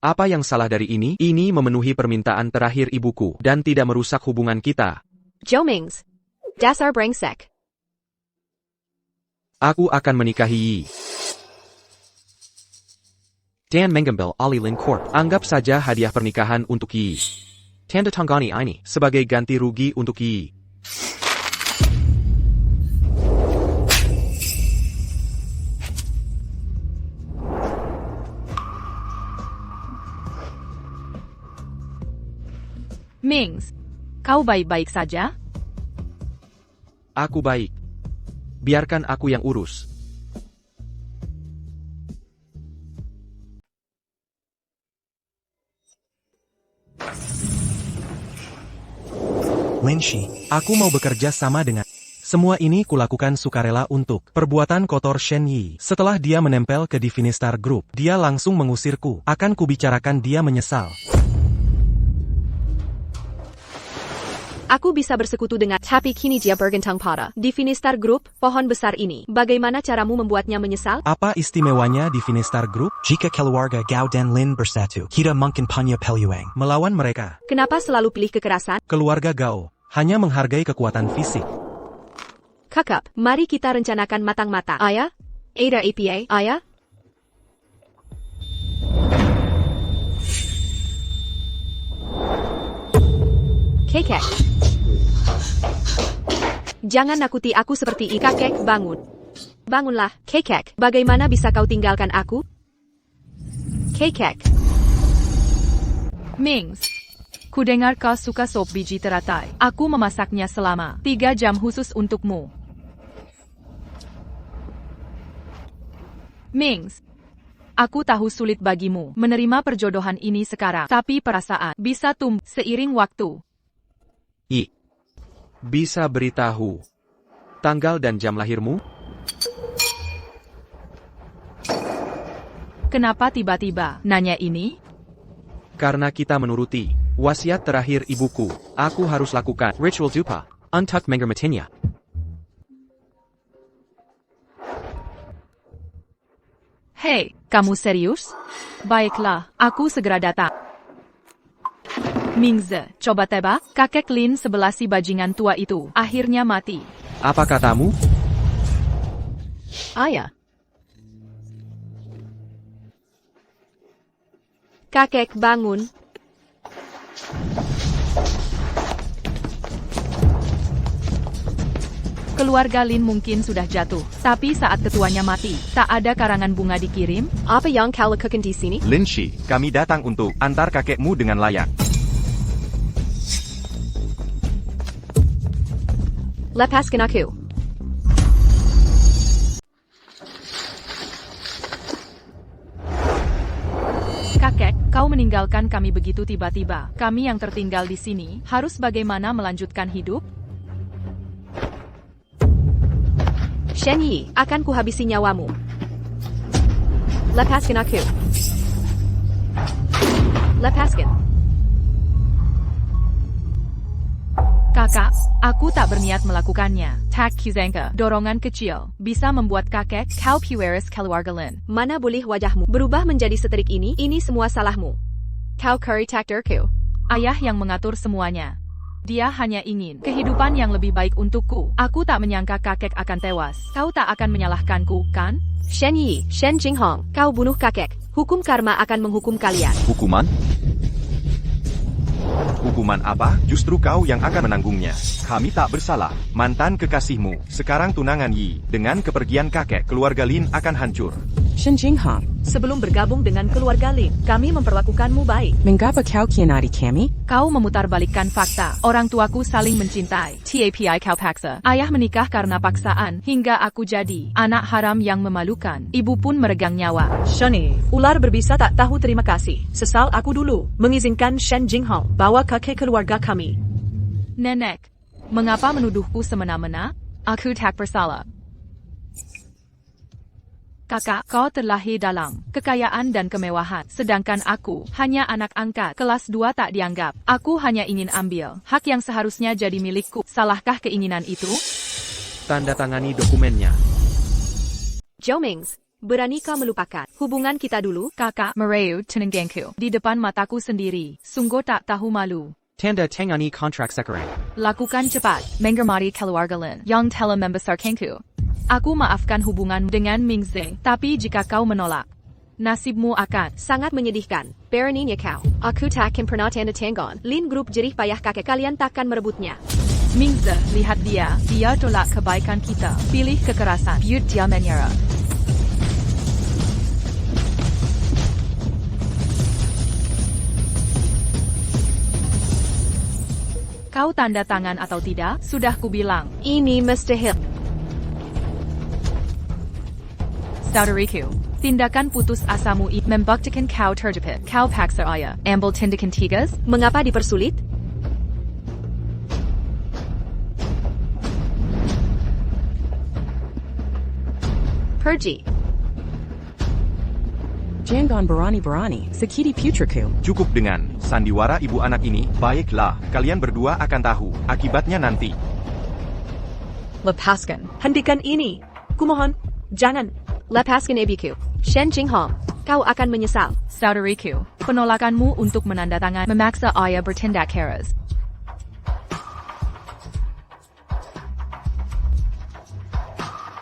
Apa yang salah dari ini? Ini memenuhi permintaan terakhir ibuku dan tidak merusak hubungan kita. Jomings. Dasar brengsek. Aku akan menikahi Yi. Dan mengambil alih Lin Corp. Anggap saja hadiah pernikahan untuk Yi. Tanda tanggani ini. Sebagai ganti rugi untuk Yi. Mings, kau baik-baik saja? Aku baik. Biarkan aku yang urus. Linshi, aku mau bekerja sama dengan... Semua ini kulakukan sukarela untuk perbuatan kotor Shen Yi. Setelah dia menempel ke Divinistar Group, dia langsung mengusirku. Akan kubicarakan dia menyesal. Aku bisa bersekutu dengan, tapi kini dia bergantang pada Divinistar Group, pohon besar ini. Bagaimana caramu membuatnya menyesal? Apa istimewanya Divinistar Group? Jika keluarga Gao dan Lin bersatu, kita mungkin punya peluang melawan mereka. Kenapa selalu pilih kekerasan? Keluarga Gao hanya menghargai kekuatan fisik. Kakak, mari kita rencanakan matang-matang. Ayah? Ada APA, ayah? Kakek. Jangan nakuti aku seperti ini. Kakek, bangun. Bangunlah, Kakek. Bagaimana bisa kau tinggalkan aku? Kakek. Mings, ku dengar kau suka sop biji teratai. Aku memasaknya selama 3 jam khusus untukmu. Mings, aku tahu sulit bagimu menerima perjodohan ini sekarang, tapi perasaan bisa tumbuh seiring waktu. Yi, bisa beritahu tanggal dan jam lahirmu? Kenapa tiba-tiba nanya ini? Karena kita menuruti wasiat terakhir ibuku. Aku harus lakukan Ritual dupa. Untuk menghormatinya. Hei, kamu serius? Baiklah, aku segera datang. Mingze, coba tebak, kakek Lin sebelah si bajingan tua itu akhirnya mati. Apa katamu? Ayah. Kakek, bangun. Keluarga Lin mungkin sudah jatuh, tapi saat ketuanya mati, tak ada karangan bunga dikirim? Apa yang kau lakukan di sini? Linshi, kami datang untuk antar kakekmu dengan layak. Lepaskan aku. Kakek, kau meninggalkan kami begitu tiba-tiba. Kami yang tertinggal di sini, harus bagaimana melanjutkan hidup? Shen Yi, akan kuhabisi nyawamu. Lepaskan aku. Lepaskan. Kakak, aku tak berniat melakukannya. Tak Kuzengka, dorongan kecil, bisa membuat kakek kau pueris keluarga Lin. Mana boleh wajahmu berubah menjadi seterik ini semua salahmu. Kau curry takdirku. Ayah yang mengatur semuanya. Dia hanya ingin kehidupan yang lebih baik untukku. Aku tak menyangka kakek akan tewas. Kau tak akan menyalahkanku, kan? Shen Yi, Shen Jinghong, kau bunuh kakek. Hukum karma akan menghukum kalian. Hukuman? Hukuman apa? Justru kau yang akan menanggungnya. Kami tak bersalah. Mantan kekasihmu, sekarang tunangan Yi. Dengan kepergian kakek, keluarga Lin akan hancur. Shen Jinghong, Sebelum bergabung dengan keluarga Lin, kami memperlakukanmu baik. mengapa kau kianati kami? Kau memutarbalikkan fakta. Orang tuaku saling mencintai. TAPI kau paksa. Ayah menikah karena paksaan, hingga aku jadi anak haram yang memalukan. Ibu pun meregang nyawa. Shani, ular berbisa tak tahu terima kasih. Sesal aku dulu, mengizinkan Shen Jinghong bawa kakek keluarga kami. Nenek, mengapa menuduhku semena-mena? Aku tak bersalah. Kakak, kau terlahir dalam kekayaan dan kemewahan, sedangkan aku hanya anak angkat kelas 2 tak dianggap. Aku hanya ingin ambil hak yang seharusnya jadi milikku. Salahkah keinginan itu? Tanda tangani dokumennya. Jomings, Berani kau melupakan hubungan kita dulu? Kakak merayu tenenggengku di depan mataku sendiri. Sungguh tak tahu malu. Tanda tangani kontrak sekarang. Lakukan cepat, menghormati keluarga Lin yang telah membesarkanku. Aku maafkan hubungan dengan Mingze, tapi jika kau menolak, nasibmu akan sangat menyedihkan. Beraninya kau. Aku takkan pernah tanda tangan. Lin grup jerih payah kakek kalian takkan merebutnya. Mingze, lihat dia tolak kebaikan kita. Pilih kekerasan, biar dia menyerah. Kau tanda tangan atau tidak? Sudah kubilang. Ini mustahil. Saudariku, tindakan putus asamu membuktikan kau terjepit. Kau paksa saya ambil tindakan tegas? Mengapa dipersulit? Pergi. Jangan berani-berani, sakiti putraku. Cukup dengan sandiwara ibu anak ini. Baiklah, kalian berdua akan tahu akibatnya nanti. Lepaskan. Hentikan ini. Kumohon, jangan. Lepaskan ibuku. Shen Jinghong, kau akan menyesal. Saudariku, penolakanmu untuk menandatangan memaksa ayah bertindak keras.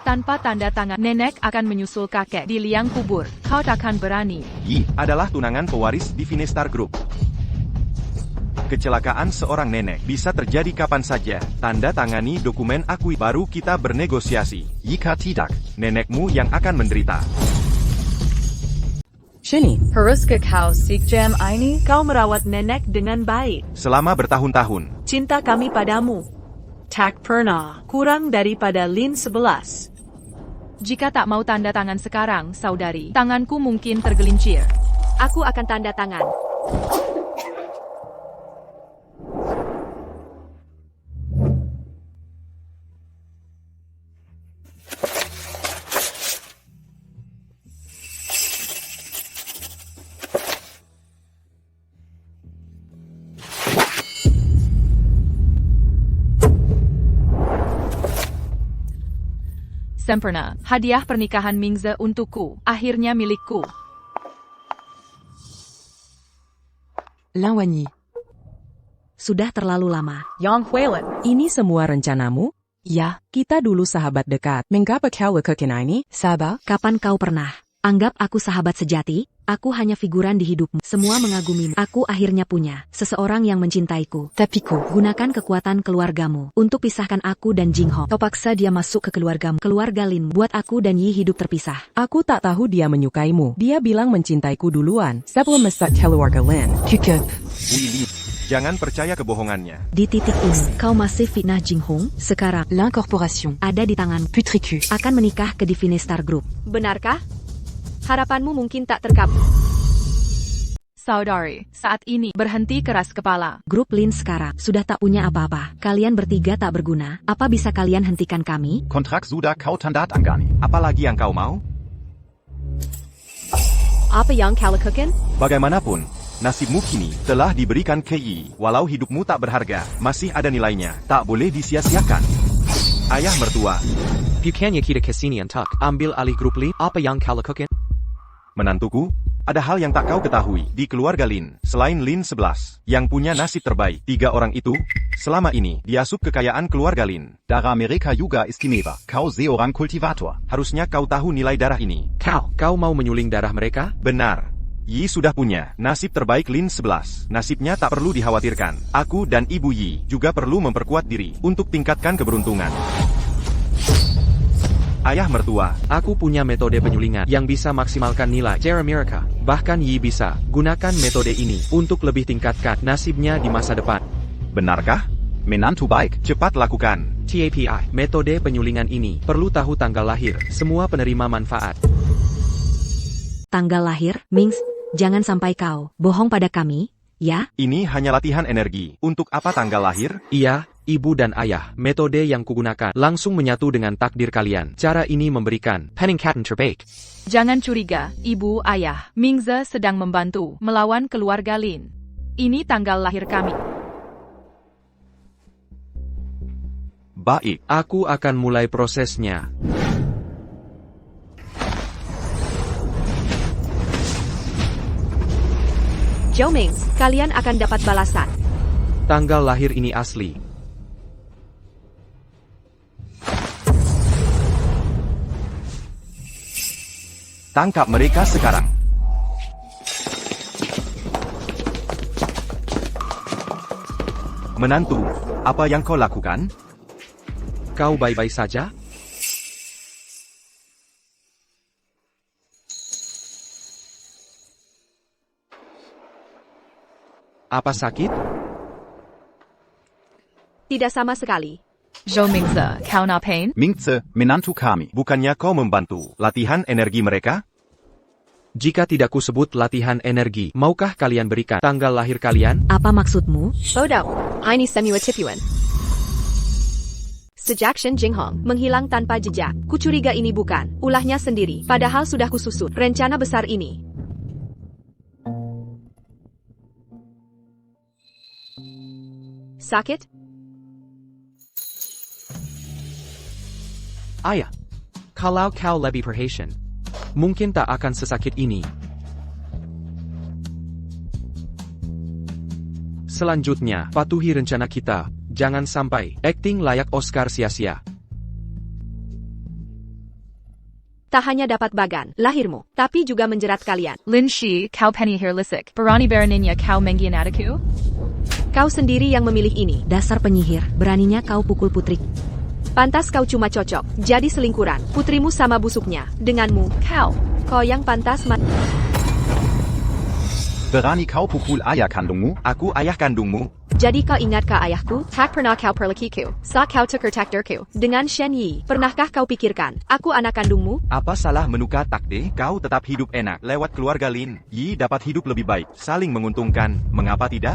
Tanpa tanda tangan, nenek akan menyusul kakek di liang kubur. Kau takkan berani. Yi adalah tunangan pewaris di Finestar Group. Kecelakaan seorang nenek bisa terjadi kapan saja. Tanda tangani dokumen akui baru kita bernegosiasi. Jika tidak, nenekmu yang akan menderita. Sheni, Haruskah kau jam ini? Kau merawat nenek dengan baik. Selama bertahun-tahun. Cinta kami padamu tak pernah kurang daripada Lin 11. Jika tak mau tanda tangan sekarang, saudari, tanganku mungkin tergelincir. Aku akan tanda tangan. Sempurna, hadiah pernikahan Mingze untukku, akhirnya milikku. Lan Wanyi. Sudah terlalu lama. Yang Huilan. Ini semua rencanamu? Ya, Kita dulu sahabat dekat. Mengapa kau lakukan ini? Sabar. Kapan kau pernah anggap aku sahabat sejati? Aku hanya figuran di hidupmu. Semua mengagumimu. Aku akhirnya punya seseorang yang mencintaiku. Tapi gunakan kekuatan keluargamu untuk pisahkan aku dan Jinghong. Kau paksa dia masuk ke keluargamu. Keluarga Lin buat aku dan Yi hidup terpisah. Aku tak tahu dia menyukaimu. Dia bilang mencintaiku duluan. Sebelum mesat keluarga Lin. Willy, jangan percaya kebohongannya. Di titik ini, kau masih fitnah Jinghong. Sekarang, L'incorporation ada di tangan putriku akan menikah ke Divinestar Group. Benarkah? Harapanmu mungkin tak terkabul. Saudari, saat ini berhenti keras kepala. Grup Lin sekarang sudah tak punya apa-apa. Kalian bertiga tak berguna. Apa bisa kalian hentikan kami? Kontrak sudah kau tanda tangani. Apalagi yang kau mau? Apa yang kau lakukan? Bagaimanapun, nasibmu kini telah diberikan ke Yi. Walau hidupmu tak berharga, masih ada nilainya. Tak boleh disia-siakan. Ayah mertua. Bukannya kita kesini untuk ambil alih grup Lin? Apa yang kau lakukan? Menantuku, ada hal yang tak kau ketahui di keluarga Lin, selain Lin 11, yang punya nasib terbaik. 3 orang itu, selama ini, diasup kekayaan keluarga Lin. Darah mereka juga istimewa. Kau seorang kultivator. Harusnya kau tahu nilai darah ini. Kau mau menyuling darah mereka? Benar. Yi sudah punya nasib terbaik Lin 11. Nasibnya tak perlu dikhawatirkan. Aku dan Ibu Yi juga perlu memperkuat diri untuk tingkatkan keberuntungan. Ayah mertua, Aku punya metode penyulingan yang bisa maksimalkan nilai darah mereka. Bahkan Yi bisa gunakan metode ini untuk lebih tingkatkan nasibnya di masa depan. benarkah? Menantu baik. Cepat lakukan. TAPI, metode penyulingan ini perlu tahu tanggal lahir semua penerima manfaat. Tanggal lahir, Mings, jangan sampai kau bohong pada kami, ya? Ini hanya latihan energi. Untuk apa tanggal lahir? Iya, ibu dan ayah, metode yang kugunakan langsung menyatu dengan takdir kalian. Cara ini memberikan peningkatan terbaik. Jangan curiga, ibu, ayah. Mingze sedang membantu melawan keluarga Lin. Ini tanggal lahir kami. Baik. Aku akan mulai prosesnya. Zhou Ming, kalian akan dapat balasan. Tanggal lahir ini asli. Tangkap mereka sekarang. Menantu, apa yang kau lakukan? Kau baik-baik saja? Apa sakit? Tidak sama sekali. Zhou Mingze, kau na pain? Mingze, menantu kami. Bukannya kau membantu latihan energi mereka? Jika tidak kusebut latihan energi, maukah kalian berikan tanggal lahir kalian? Apa maksudmu? Bodoh, ini semua tipuan. Sejak Shen Jinghong menghilang tanpa jejak, kucuriga ini bukan ulahnya sendiri, padahal sudah kususun rencana besar ini. Sakit? Ayah, kalau kau lebih perhatian, mungkin tak akan sesakit ini. Selanjutnya, patuhi rencana kita. Jangan sampai akting layak Oscar sia-sia. Tak hanya dapat bagan lahirmu, tapi juga menjerat kalian. Lin Shi, kau penyihir lisik. Berani beraninya kau mengkhianatiku? Kau sendiri yang memilih ini. Dasar penyihir, beraninya kau pukul putri. Pantas kau cuma cocok jadi selingkuran. Putrimu sama busuknya. Denganmu, kau yang pantas Berani kau pukul ayah kandungmu? Aku ayah kandungmu. Jadi kau ingatkah ayahku? Tak pernah kau perlakiku. Saat kau tukar takdirku dengan Shen Yi. Pernahkah kau pikirkan, aku anak kandungmu? Apa salah menukar takdir? Kau tetap hidup enak. Lewat keluarga Lin, Yi dapat hidup lebih baik. Saling menguntungkan. Mengapa tidak?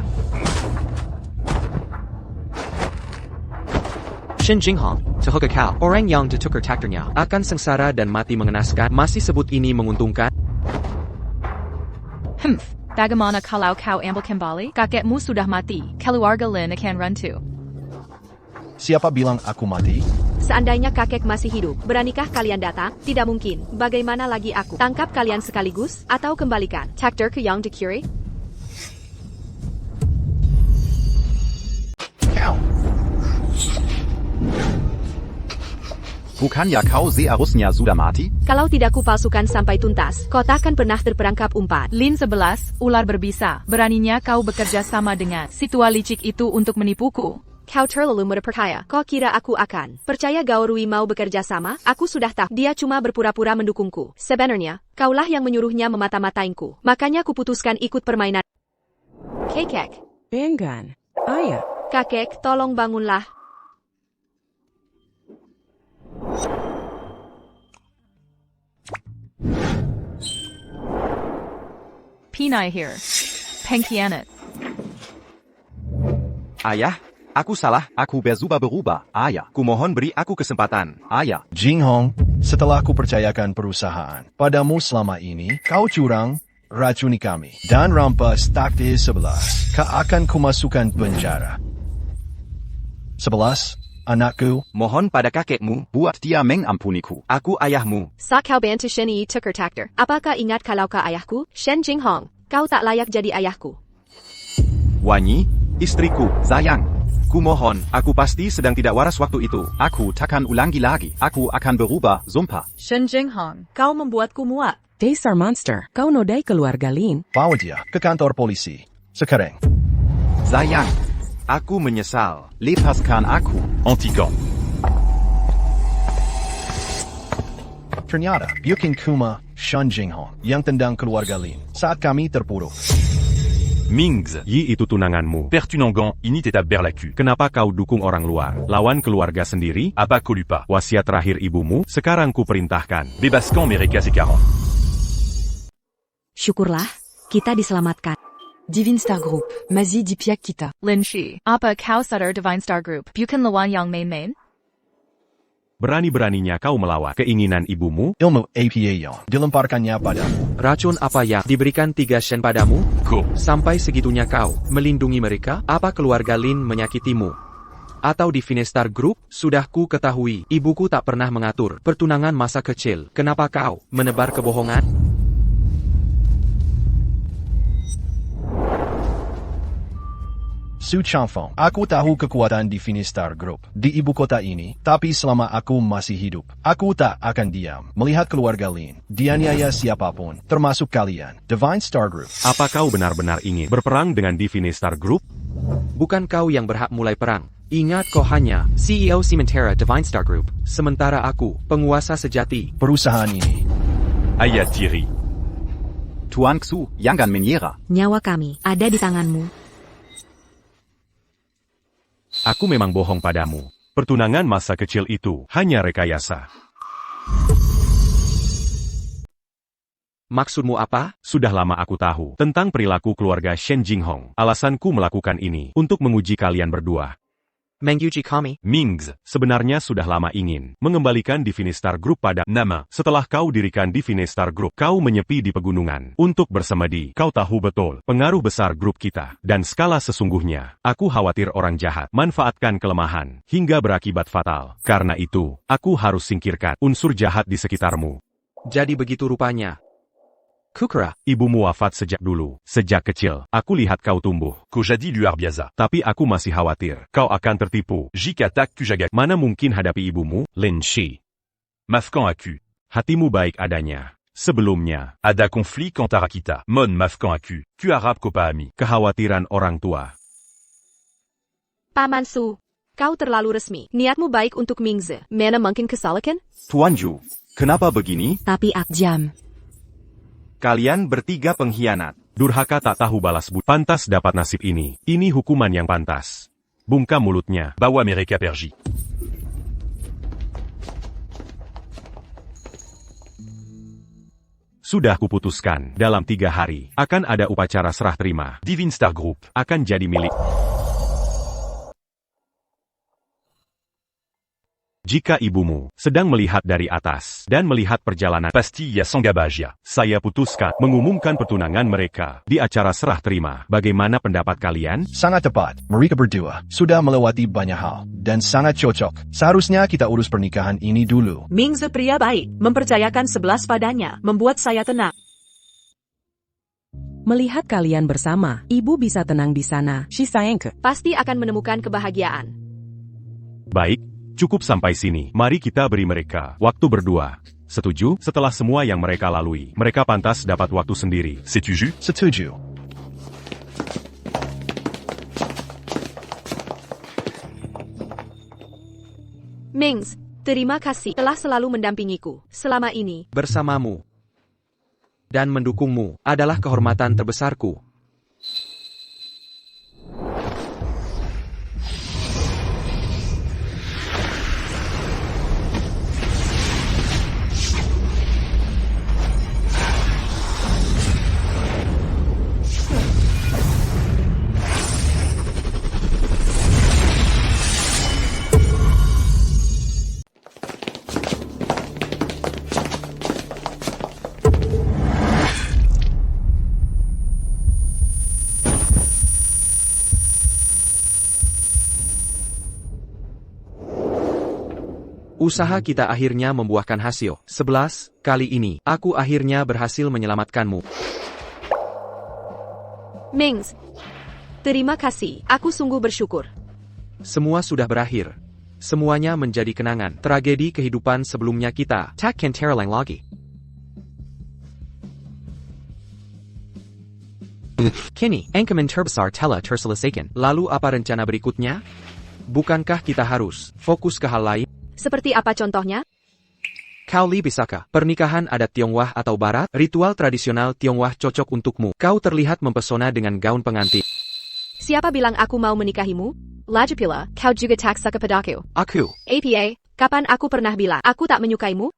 Shen Jinghong, sehoga kau, orang yang ditukar takdirnya, akan sengsara dan mati mengenaskan. Masih sebut ini menguntungkan? Bagaimana kalau kau ambil kembali? Kakekmu sudah mati. Keluarga Lin akan runtuh. Siapa bilang aku mati? Seandainya kakek masih hidup, beranikah kalian datang? Tidak mungkin. Bagaimana lagi aku? Tangkap kalian sekaligus, atau kembalikan takdir ke yang dicuri? Bukannya kau seharusnya sudah mati? Kalau tidak kupalsukan sampai tuntas, kau takkan pernah terperangkap umpat. Lin 11, ular berbisa. Beraninya kau bekerja sama dengan si tua licik itu untuk menipuku. Kau terlalu mudah percaya. Kau kira aku akan percaya Gaorui mau bekerja sama? Aku sudah tahu. Dia cuma berpura-pura mendukungku. Sebenarnya, kaulah yang menyuruhnya memata-matainku. Makanya kuputuskan ikut permainan. Kakek. Enggan. Ayah. Kakek, tolong bangunlah. Pinai here. Pengkhianat. Ayah, aku salah. Aku berubah. Ayah, kumohon beri aku kesempatan. Ayah. Jinghong, setelah ku percayakan perusahaan padamu selama ini, kau curang, racuni kami, dan rampas takdir 11. Kau akan kumasukkan penjara. 11. Anakku, mohon pada kakekmu, buat dia mengampuniku. Aku ayahmu. Saat kau bantu Shen Yi tukar takdir, apakah ingat kalau kau ayahku? Shen Jinghong, kau tak layak jadi ayahku. Wanyi, istriku, sayang. Kumohon, aku pasti sedang tidak waras waktu itu. Aku takkan ulangi lagi. Aku akan berubah, sumpah. Shen Jinghong, kau membuatku muak. Dasar monster, kau nodai keluarga Lin. bawa dia ke kantor polisi. Sekarang. Sayang. Aku menyesal. Lepaskan aku. Antigon. Ternyata, bukan Kuma, Shen Jinghong, yang tendang keluarga Lin saat kami terpuruk. Mingze, Yi itu tunanganmu. Pertunangan, ini tetap berlaku. Kenapa kau dukung orang luar? Lawan keluarga sendiri? Apa kau lupa? Wasiat terakhir ibumu, sekarang ku perintahkan. Bebaskan mereka sekarang. Syukurlah, kita diselamatkan. Divine Star Group, Mazi di pihak kita. Lin Shi, apa kau sadar Divine Star Group bukan lawan yang main-main? Berani-beraninya kau melawan keinginan ibumu? Ilmu APA yang dilemparkannya padamu. Racun apa yang diberikan 3 Shen padamu? Sampai segitunya kau melindungi mereka? Apa keluarga Lin menyakitimu? Atau di Finestar Group? Sudah ku ketahui, ibuku tak pernah mengatur pertunangan masa kecil. Kenapa kau menebar kebohongan? Su Changfeng. Aku tahu kekuatan di Finistar Group di ibu kota ini, tapi selama aku masih hidup, aku tak akan diam melihat keluarga Lin dianiaya siapapun, termasuk kalian, Divine Star Group. Apa kau benar-benar ingin berperang dengan Divine Star Group? Bukan kau yang berhak mulai perang. Ingat, kau hanya CEO Sementara Divine Star Group, sementara aku penguasa sejati perusahaan ini. Ayah Thierry. Tuan Xu, Yangan Meniera. Nyawa kami ada di tanganmu. Aku memang bohong padamu. Pertunangan masa kecil itu hanya rekayasa. Maksudmu apa? Sudah lama aku tahu tentang perilaku keluarga Shen Jinghong. Alasanku melakukan ini untuk menguji kalian berdua. Menguji kami? Mings, sebenarnya sudah lama ingin mengembalikan Divine Star Group pada nama. Setelah kau dirikan Divine Star Group, kau menyepi di pegunungan untuk bersemedi. Kau tahu betul pengaruh besar grup kita dan skala sesungguhnya. Aku khawatir orang jahat manfaatkan kelemahan hingga berakibat fatal. Karena itu, aku harus singkirkan unsur jahat di sekitarmu. Jadi begitu rupanya. Kukra, ibumu wafat sejak dulu. Sejak kecil, aku lihat kau tumbuh. Kojadi luar biasa. Tapi aku masih khawatir. Kau akan tertipu. Jika tak kujaga. Mana mungkin hadapi ibumu, Lin Shi. Mafkan aku. Hatimu baik adanya. Sebelumnya, ada konflik antara kita. Mon mafkan aku. Ku harap kau pahami. Kekhawatiran orang tua. Paman Su, kau terlalu resmi. Niatmu baik untuk Mingze. Mana mungkin kesalahan? Tuan Zhu, kenapa begini? Tapi jam. Kalian bertiga pengkhianat. Durhaka tak tahu balas budi. Pantas dapat nasib ini. Ini hukuman yang pantas. Bungkam mulutnya. Bawa mereka pergi. Sudah kuputuskan. Dalam 3 hari, akan ada upacara serah terima. Divine Star Group akan jadi milik. Jika ibumu sedang melihat dari atas dan melihat perjalanan Pastilla Sangabaja, saya putuskan mengumumkan pertunangan mereka di acara serah terima. Bagaimana pendapat kalian? Sangat tepat. Mereka berdua sudah melewati banyak hal dan sangat cocok. Seharusnya kita urus pernikahan ini dulu. Mingze pria baik, mempercayakan 11 padanya, membuat saya tenang. Melihat kalian bersama, ibu bisa tenang di sana. Pasti akan menemukan kebahagiaan. Baik. Cukup sampai sini. Mari kita beri mereka waktu berdua. Setuju? Setelah semua yang mereka lalui, mereka pantas dapat waktu sendiri. Setuju? Setuju. Mings, terima kasih telah selalu mendampingiku selama ini. Bersamamu dan mendukungmu adalah kehormatan terbesarku. Usaha kita akhirnya membuahkan hasil. 11 kali ini, aku akhirnya berhasil menyelamatkanmu. Mings, terima kasih. Aku sungguh bersyukur. Semua sudah berakhir. Semuanya menjadi kenangan. Tragedi kehidupan sebelumnya kita takkan terulang lagi. Kini, ancaman terbesar telah terselesaikan. Lalu apa rencana berikutnya? Bukankah kita harus fokus ke hal lain? Seperti apa contohnya? Kau Li, bisakah? Pernikahan adat Tionghoa atau Barat? Ritual tradisional Tionghoa cocok untukmu. Kau terlihat mempesona dengan gaun pengantin. Siapa bilang aku mau menikahimu? Lagipula, kau juga taksa kepadaku. Aku. APA, kapan aku pernah bilang aku tak menyukaimu?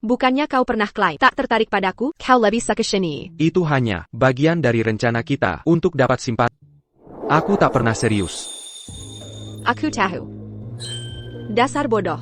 Bukannya kau pernah klaim tak tertarik padaku? Kau lebih sakesheni. Itu hanya bagian dari rencana kita untuk dapat simpati. Aku tak pernah serius. Aku tahu. Dasar bodoh.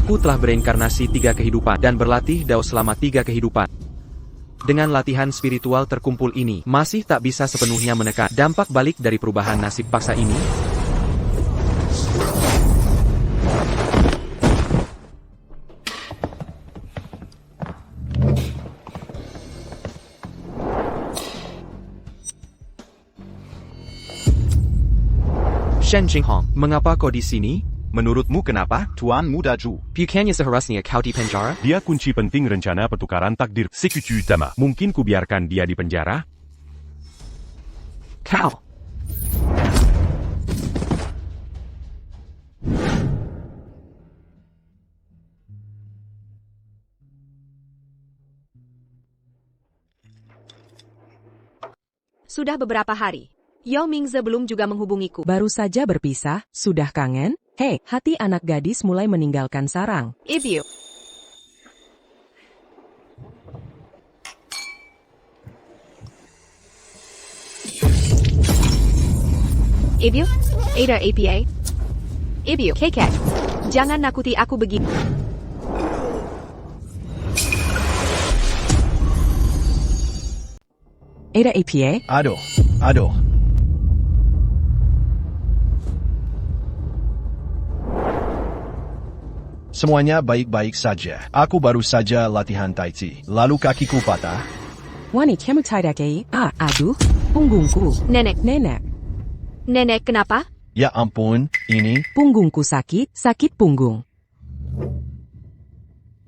Aku telah berinkarnasi 3 kehidupan dan berlatih Dao selama 3 kehidupan. Dengan latihan spiritual terkumpul ini, masih tak bisa sepenuhnya menekan dampak balik dari perubahan nasib paksa ini. Shen Jinghong, mengapa kau di sini? Menurutmu kenapa, Tuan Muda Zhu? Bukannya seharusnya kau di penjara? Dia kunci penting rencana pertukaran takdir. Sekutu Utama. Mungkin kubiarkan dia di penjara? Kau. Sudah beberapa hari. Yao Mingze belum juga menghubungiku. Baru saja berpisah, sudah kangen? Hei, hati anak gadis mulai meninggalkan sarang. Ibu. Ibu, ada APA. Ibu, kekek. Jangan nakuti aku begini. Ada APA? Aduh. Semuanya baik-baik saja. Aku baru saja latihan Tai Chi. Lalu kakiku patah. Wani, kamu tidak aduh, punggungku. Nenek. Nenek, kenapa? Ya ampun, ini. Punggungku sakit punggung.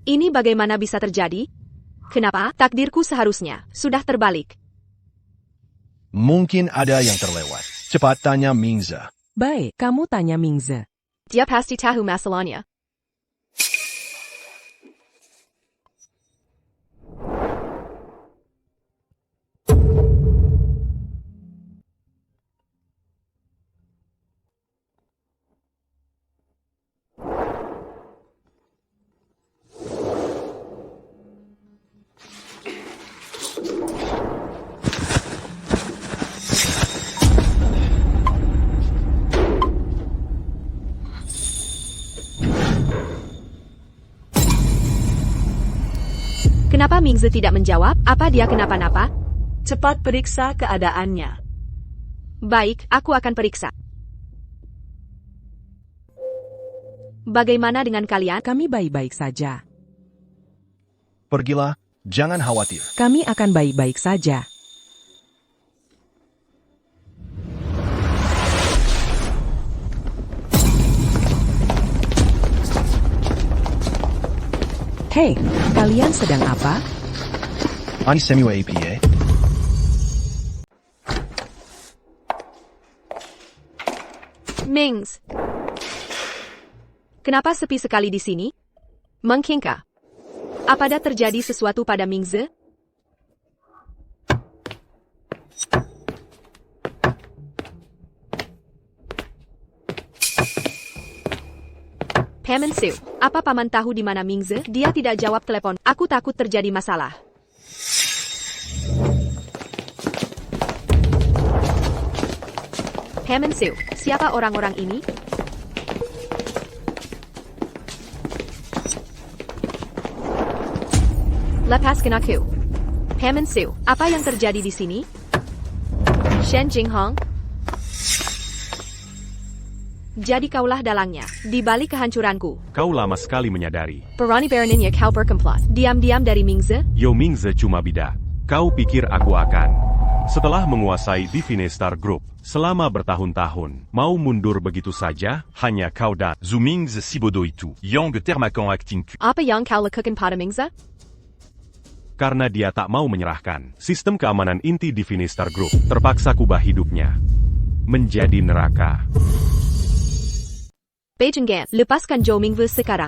Ini bagaimana bisa terjadi? Kenapa? Takdirku seharusnya sudah terbalik. Mungkin ada yang terlewat. Cepat tanya Mingze. Baik, kamu tanya Mingze. Dia pasti tahu masalahnya. Kenapa Mingze tidak menjawab? Apa dia kenapa-napa? Cepat periksa keadaannya. Baik, aku akan periksa. Bagaimana dengan kalian? Kami baik-baik saja. Pergilah, jangan khawatir. Kami akan baik-baik saja. Hei, kalian sedang apa? Ani semua APA. Mings. Kenapa sepi sekali di sini? Mengkingka. Apa ada terjadi sesuatu pada Mingze? Paman Su, apa paman tahu di mana Mingze? Dia tidak jawab telepon. Aku takut terjadi masalah. Paman Su, siapa orang-orang ini? Lepaskan aku. Paman Su, apa yang terjadi di sini? Shen Jinghong? Jadi kaulah dalangnya, di balik kehancuranku. Kau lama sekali menyadari. Perani Baroninnya kau berkomplot. Diam-diam dari Mingze? Yao Mingze cuma bidak. Kau pikir aku akan? Setelah menguasai Divine Star Group selama bertahun-tahun, mau mundur begitu saja? Hanya kau dan Zhu Mingze si bodoh itu. Yang Termakan acting Q. Apa yang kau lakukan pada Mingze? Karena dia tak mau menyerahkan sistem keamanan inti Divine Star Group, terpaksa kubah hidupnya menjadi neraka. Beijinggan, lepaskan Zhou Mingze sekarang.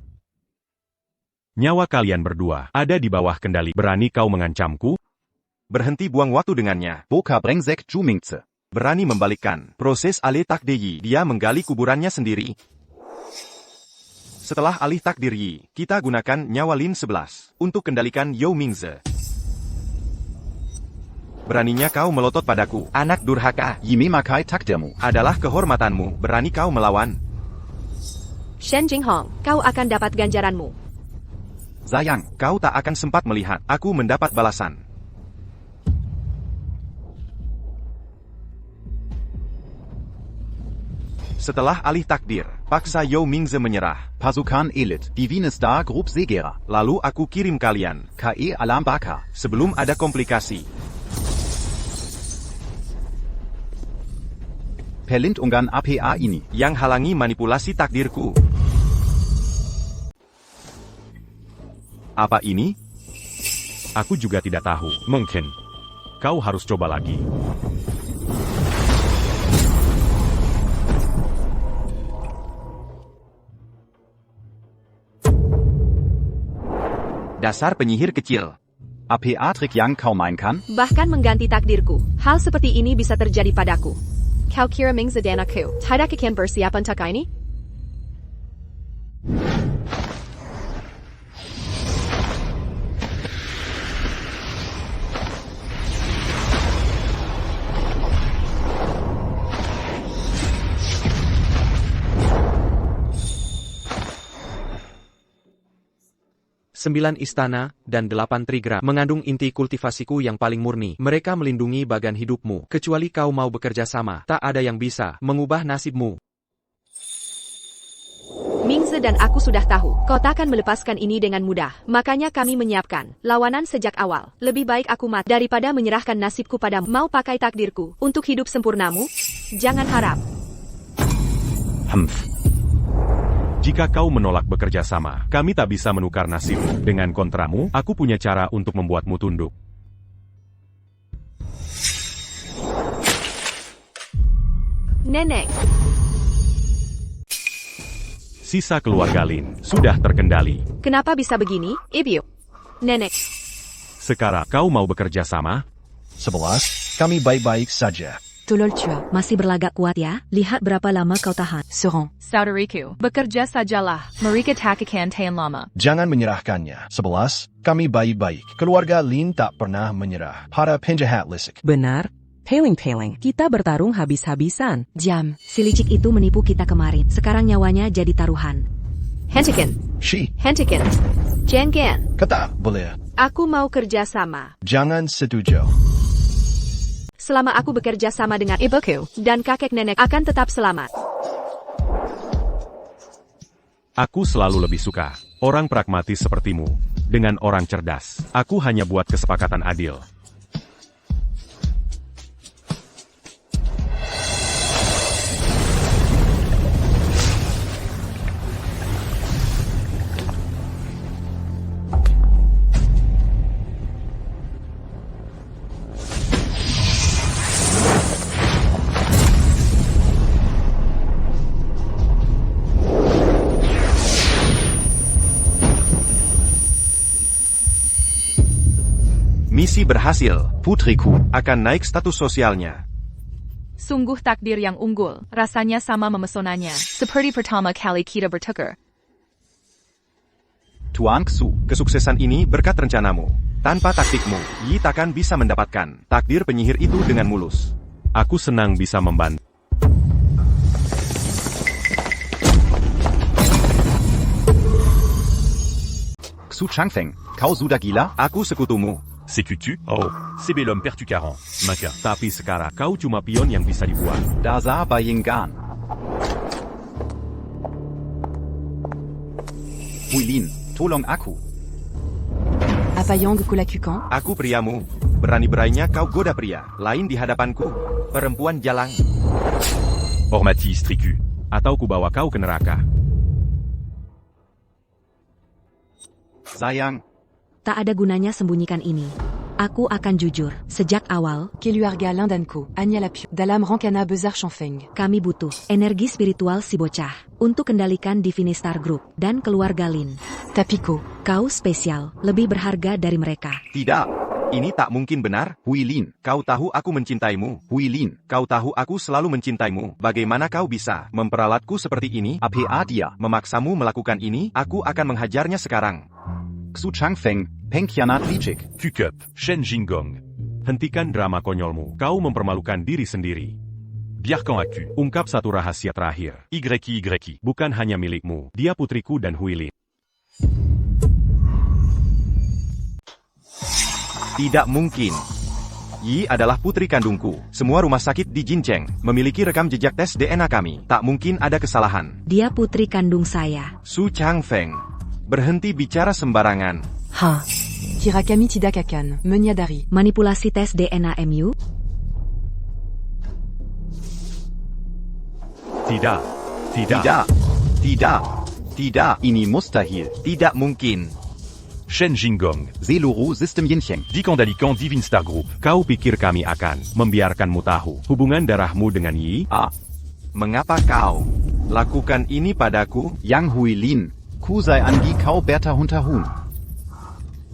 Nyawa kalian berdua ada di bawah kendali. Berani kau mengancamku? Berhenti buang waktu dengannya. Boka brengsek Zhu Mingze. Berani membalikkan proses alih takdir Yi. Dia menggali kuburannya sendiri. Setelah alih takdir Yi, kita gunakan nyawa Lin 11 untuk kendalikan Yao Mingze. Beraninya kau melotot padaku, anak durhaka. Yi memakai takdirmu. Adalah kehormatanmu. Berani kau melawan. Shen Jinghong, kau akan dapat ganjaranmu. Sayang, kau tak akan sempat melihat aku mendapat balasan. Setelah alih takdir, paksa Yao Mingze menyerah. Pasukan elit, Divine Star Group Segera. Lalu aku kirim kalian, KE Alarm Baka. sebelum ada komplikasi. Perlindungan APA ini. Yang halangi manipulasi takdirku. Apa ini? Aku juga tidak tahu. Mungkin. Kau harus coba lagi. Dasar penyihir kecil. APA trik yang kau mainkan? Bahkan mengganti takdirku. Hal seperti ini bisa terjadi padaku. Kau kira Mingze dan aku tidak akan bersiap untuk ini? Sembilan istana, dan 8 trigram mengandung inti kultivasiku yang paling murni. Mereka melindungi bagan hidupmu. Kecuali kau mau bekerja sama, tak ada yang bisa mengubah nasibmu. Mingze dan aku sudah tahu, kau takkan melepaskan ini dengan mudah. Makanya kami menyiapkan lawanan sejak awal. Lebih baik aku mati daripada menyerahkan nasibku padamu. Mau pakai takdirku untuk hidup sempurnamu? Jangan harap. Jika kau menolak bekerja sama, kami tak bisa menukar nasib. Dengan kontramu, aku punya cara untuk membuatmu tunduk. Nenek. Sisa keluarga Lin sudah terkendali. Kenapa bisa begini, Ibu? Nenek. Sekarang kau mau bekerja sama? 11, kami baik-baik saja. Tulol Chua, masih berlagak kuat ya? Lihat berapa lama kau tahan. Seront. Saudariku, bekerja sajalah. Mereka tak akan tahan lama. Jangan menyerahkannya. 11, kami baik-baik. Keluarga Lin tak pernah menyerah pada penjahat Lisik. Benar. Paling. Kita bertarung habis-habisan. Jam, si licik itu menipu kita kemarin. Sekarang nyawanya jadi taruhan. Hentikan. Hentikan. Jangan. Kata, boleh. Aku mau kerja sama. Jangan setuju. Selama aku bekerja sama dengan ibuku dan kakek nenek akan tetap selamat. Aku selalu lebih suka orang pragmatis sepertimu dengan orang cerdas. Aku hanya buat kesepakatan adil. Misi berhasil. Putriku akan naik status sosialnya. Sungguh takdir yang unggul. Rasanya sama memesonanya. Seperti pertama kali kita bertukar. Tuan Xu, kesuksesan ini berkat rencanamu. Tanpa taktikmu, Yi takkan bisa mendapatkan takdir penyihir itu dengan mulus. Aku senang bisa membantu. Xu Changfeng, kau sudah gila? Aku sekutumu. Sécu-tu? Oh, c'est bel homme pertucarant. Maca. Tapi sekarang kau cuma pion yang bisa dibuat. Dasar Bayingan. Huilin, tolong aku. Apa yang kulakukan? Aku priamu. Berani-beraninya kau goda pria lain di hadapanku. Perempuan jalang. Ormatis Tricu. Atau kubawa kau ke neraka. Sayang. Tak ada gunanya sembunyikan ini. Aku akan jujur. Sejak awal, Keluarga Lindanko, Anya Lapiu, dalam rencana besar Chongfeng. kami butuh energi spiritual si bocah untuk kendalikan Divine Star Group dan keluarga Lin. Tapiko. Kau spesial, lebih berharga dari mereka. Tidak. Ini tak mungkin benar. Huilin, Kau tahu aku mencintaimu. Huilin, Kau tahu aku selalu mencintaimu. Bagaimana kau bisa memperalatku seperti ini? APA dia. Memaksamu melakukan ini, aku akan menghajarnya sekarang. Xu Changfeng, pengkhianat licik. Kukup. Shen Jinggong. Hentikan drama konyolmu. Kau mempermalukan diri sendiri. Biar quand as-tu? Ungkap satu rahasia terakhir. YY. Bukan hanya milikmu, dia putriku dan Huilin. Tidak mungkin. Yi adalah putri kandungku. Semua rumah sakit di Jincheng memiliki rekam jejak tes DNA kami. Tak mungkin ada kesalahan. Dia putri kandung saya. Su Changfeng. Berhenti bicara sembarangan. Ha. Kirakami tidak akan menyadari. Manipulasi tes DNA MU? Tidak. Tidak. Ini mustahil. Tidak mungkin. Shen Jinggong. Seluru System Jincheng. Dikondalikan Divine Star Group. Kau pikir kami akan membiarkanmu tahu hubungan darahmu dengan Yi? Mengapa kau lakukan ini padaku? Yang Huilin. Kusai Angi Kau Berta Huntahun.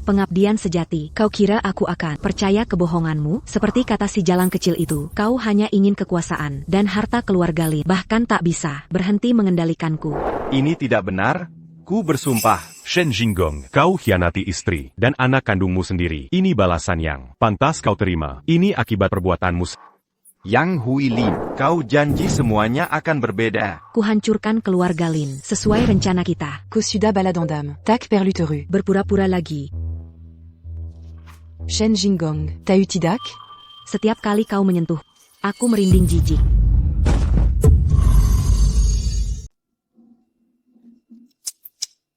Pengabdian sejati. Kau kira aku akan percaya kebohonganmu? Seperti kata si jalang kecil itu, kau hanya ingin kekuasaan dan harta keluarga Lin. Bahkan tak bisa berhenti mengendalikanku. Ini tidak benar. Ku bersumpah. Shen Jinggong. Kau khianati istri dan anak kandungmu sendiri. Ini balasan yang pantas kau terima. Ini akibat perbuatanmu. Yang Huilin, kau janji semuanya akan berbeda. Kuhancurkan keluarga Lin sesuai rencana kita. Kosuda baladondam. Tak perluteru. Berpura-pura lagi. Shen Jinggong. Tahu tidak? Setiap kali kau menyentuh, aku merinding jijik.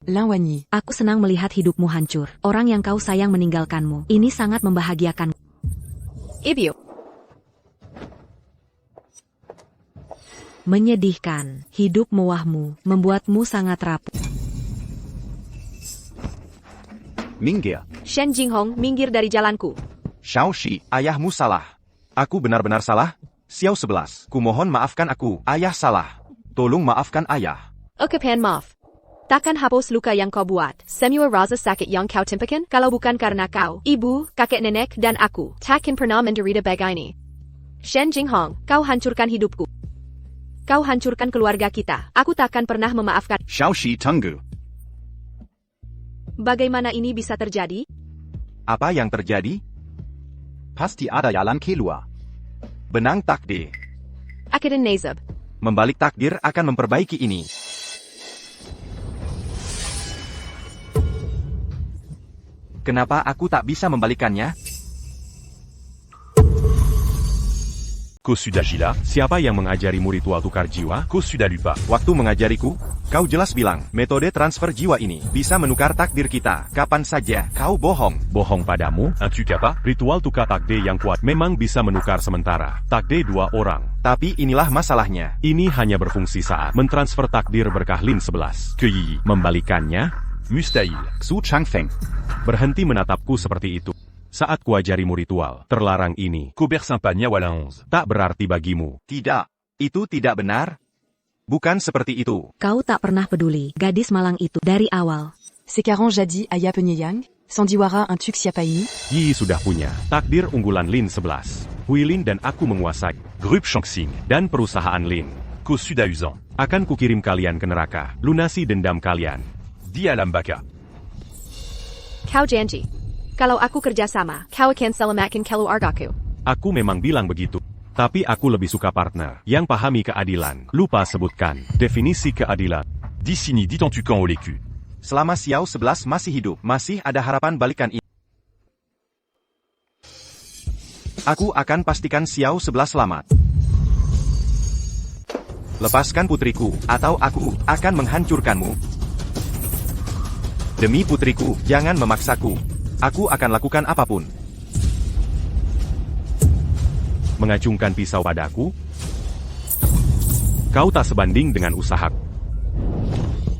Lin Wanyi. Aku senang melihat hidupmu hancur. Orang yang kau sayang meninggalkanmu. Ini sangat membahagiakan. Ibyu. Menyedihkan. Hidup mewahmu membuatmu sangat rapuh. Minggir. Shen Jinghong, minggir dari jalanku. Xiaoxi, ayahmu salah. Aku benar-benar salah? Xiao 11, kumohon maafkan aku. Ayah salah. Tolong maafkan ayah. Okapan maaf. Takkan hapus luka yang kau buat. Semua rasa sakit yang kau timpakan, kalau bukan karena kau, ibu, kakek nenek, dan aku, takkan pernah menderita begini. Shen Jinghong, kau hancurkan hidupku. Kau hancurkan keluarga kita. Aku takkan pernah memaafkan. Xiaoxi Tenggu. Bagaimana ini bisa terjadi? Apa yang terjadi? Pasti ada jalan keluar. Benang takdir. Akiden Nazab. Membalik takdir akan memperbaiki ini. Kenapa aku tak bisa membalikannya? Kosudagila. Siapa yang mengajarimu ritual tukar jiwa? Kosudalupa. Waktu mengajariku, kau jelas bilang, metode transfer jiwa ini bisa menukar takdir kita. Kapan saja, kau bohong. Bohong padamu? Un-tu kappa? Ritual tukar takdir yang kuat memang bisa menukar sementara takdir dua orang. Tapi inilah masalahnya. Ini hanya berfungsi saat mentransfer takdir berkah Lin 11. Que Yi. Membalikannya? Mustahil. Su Changfeng. Berhenti menatapku seperti itu. Saat kuajarimu ritual terlarang ini, Kober Sampanya Wala 11. tak berarti bagimu. Tidak. Itu tidak benar. Bukan seperti itu. Kau tak pernah peduli, gadis malang itu, dari awal. Sekarang jadi ayah penyayang? Sandiwara un tuk siapa ini? Yi sudah punya takdir unggulan Lin 11. Huilin dan aku menguasai Grup Shangxing. dan perusahaan Lin. Kosudahuzan. Akan kukirim kalian ke neraka, lunasi dendam kalian. Di Alambaka. Kau janji. Kalau aku kerjasama, kau akan selamatkan keluargaku. Aku memang bilang begitu. Tapi aku lebih suka partner yang pahami keadilan. Lupa sebutkan definisi keadilan. Di sini ditentukan olehku. Selama Xiao 11 masih hidup, masih ada harapan balikan ini. Aku akan pastikan Xiao 11 selamat. Lepaskan putriku, atau aku akan menghancurkanmu. Demi putriku, jangan memaksaku. Aku akan lakukan apapun. Mengacungkan pisau padaku? Kau tak sebanding dengan usahaku.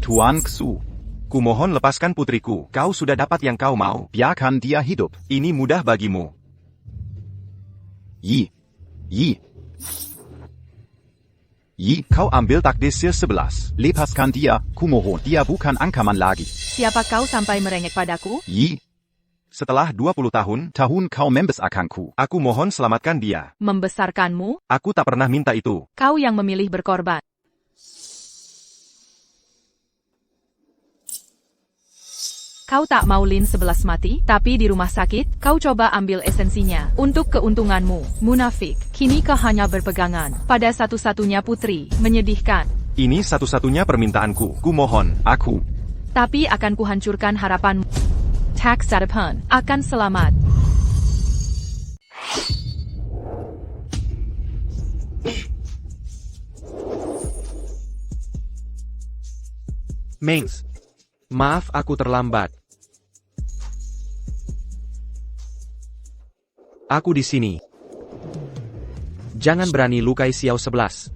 Tuan Xu. Kumohon lepaskan putriku. Kau sudah dapat yang kau mau. Biarkan dia hidup. Ini mudah bagimu. Yi. Kau ambil takdir 11. Lepaskan dia, kumohon. Dia bukan angkaman lagi. Siapa kau sampai merengek padaku? Yi. Setelah 20 tahun kau membesarkanku. Aku mohon selamatkan dia. Membesarkanmu? Aku tak pernah minta itu. Kau yang memilih berkorban. Kau tak mau Lin 11 mati, tapi di rumah sakit, kau coba ambil esensinya. Untuk keuntunganmu, munafik. Kini kau hanya berpegangan pada satu-satunya putri. Menyedihkan. Ini satu-satunya permintaanku. Kumohon, aku. Tapi akan kuhancurkan harapanmu. Tak Sadapan akan selamat. Mengs. Maaf aku terlambat. Aku di sini. Jangan berani lukai Xiao 11.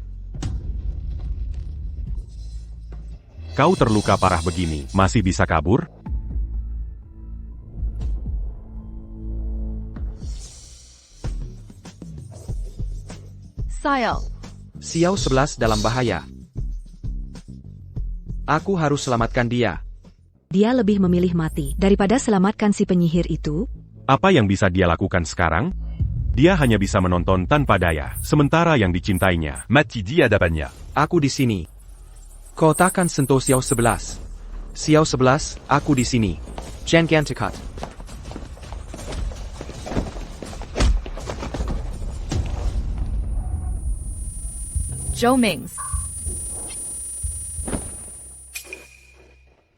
Kau terluka parah begini, masih bisa kabur? Xiao 11 dalam bahaya. Aku harus selamatkan dia. Dia lebih memilih mati daripada selamatkan si penyihir itu. Apa yang bisa dia lakukan sekarang? Dia hanya bisa menonton tanpa daya, sementara yang dicintainya mati di hadapannya. Aku di sini. Kau takkan sentuh Xiao 11. Xiao 11, aku di sini. Jangan dekat. Zhou Mings.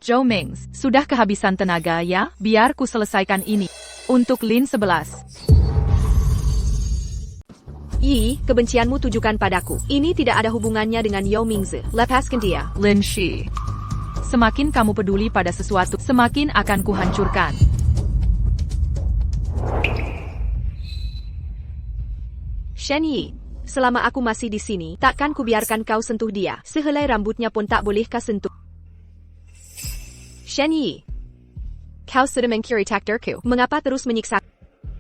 Zhou Mings, sudah kehabisan tenaga ya? Biar ku selesaikan ini. Untuk Lin 11. Yi, kebencianmu tujukan padaku. Ini tidak ada hubungannya dengan Yao Mingzi. Lepaskan dia. Lin Shi. Semakin kamu peduli pada sesuatu, semakin akan kuhancurkan. Shen Yi, selama aku masih di sini, takkan kubiarkan kau sentuh dia. Sehelai rambutnya pun tak boleh kau sentuh. Shen Yi, kau sudah mengkiri takdirku. Mengapa terus menyiksa?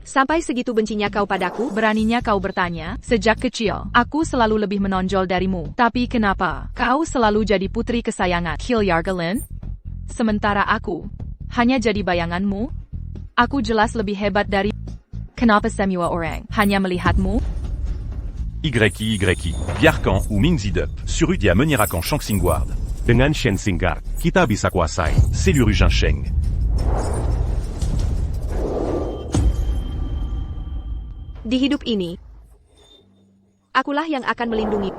Sampai segitu bencinya kau padaku? Beraninya kau bertanya, sejak kecil, aku selalu lebih menonjol darimu. Tapi kenapa? Kau selalu jadi putri kesayangan Hyarga Lin? Sementara aku, hanya jadi bayanganmu? Aku jelas lebih hebat dari... Kenapa semua orang hanya melihatmu? YI, Biarkan ou Mingzidup, Surut à Menirakan Shangsingguard. Dengan Shen Xingguard, kita bisa kuasai Seluru Jinsheng. Di hidup ini, akulah yang akan melindungi.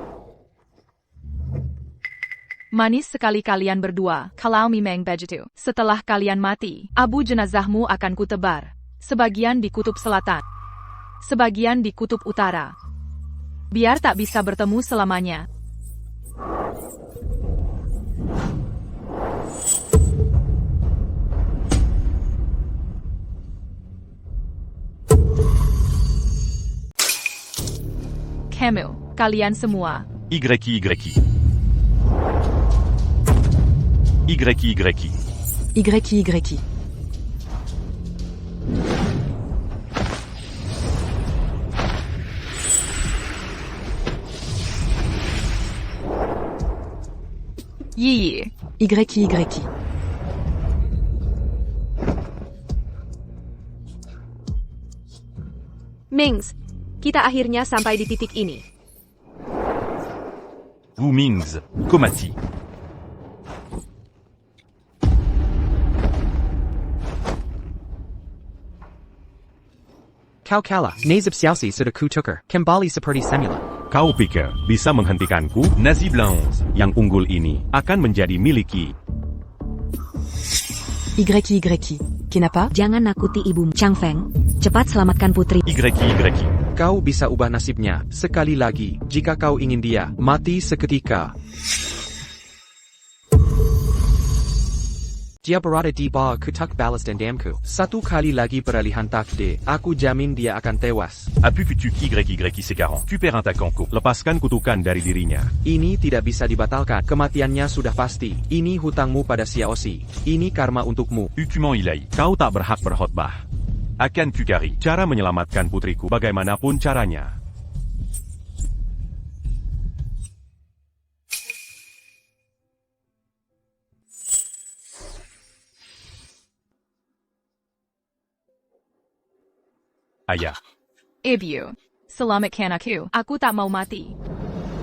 Manis sekali kalian berdua, kalau memang begitu. Setelah kalian mati, abu jenazahmu akan kutebar. Sebagian di kutub selatan, sebagian di kutub utara. Biar tak bisa bertemu selamanya. Camille, kalian semua. YI. YYY. Yi. YYY. Mings, kita akhirnya sampai di titik ini. Wu Mingzi, Komati. Kau kalah, nasib Xiaoxi sudah kutukar, kembali seperti semula. Kau pikir bisa menghentikanku? Nasib Laons. Yang unggul ini akan menjadi miliki. YYY. Kenapa? Jangan nakuti ibumu, Chang Feng. Cepat selamatkan putri. YY. Kau bisa ubah nasibnya, sekali lagi, jika kau ingin dia mati seketika. Dia berada di bawah kutak balas dendamku. Satu kali lagi peralihan takdir, aku jamin dia akan tewas. Appu kutuk YYY Sekaran. Tu perds un takanku. Lepaskan kutukan dari dirinya. Ini tidak bisa dibatalkan, kematiannya sudah pasti. Ini hutangmu pada Xiaoxi. Ini karma untukmu. Hukuman ilahi. Kau tak berhak berkhotbah. Akan Kukari. Cara menyelamatkan putriku bagaimanapun caranya. Ayah. Ibu, selamatkan aku. Aku tak mau mati.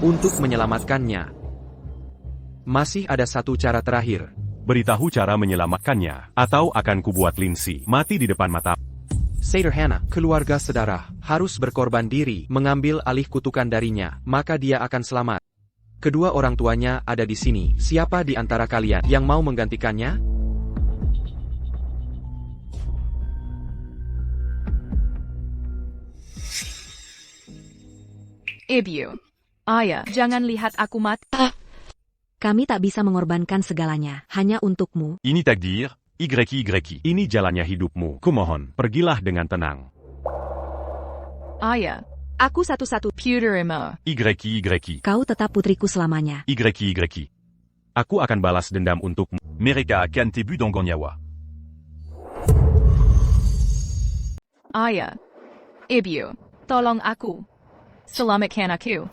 Untuk menyelamatkannya, masih ada satu cara terakhir. Beritahu cara menyelamatkannya, atau akan kubuat Lindsay mati di depan mata. Sederhana, keluarga saudara harus berkorban diri mengambil alih kutukan darinya, maka dia akan selamat. Kedua orang tuanya ada di sini. Siapa di antara kalian yang mau menggantikannya? Ibu. Ayah, jangan lihat aku mati. Kami tak bisa mengorbankan segalanya, hanya untukmu. Ini takdir, YYI. Ini jalannya hidupmu. Kumohon, pergilah dengan tenang. Ayah. Aku satu-satu. Puterima. YYI. Kau tetap putriku selamanya. YYI. Aku akan balas dendam untukmu. Mereka akan tebu dongonyawa. Ayah. Ibu. Tolong aku. Selamatkan aku.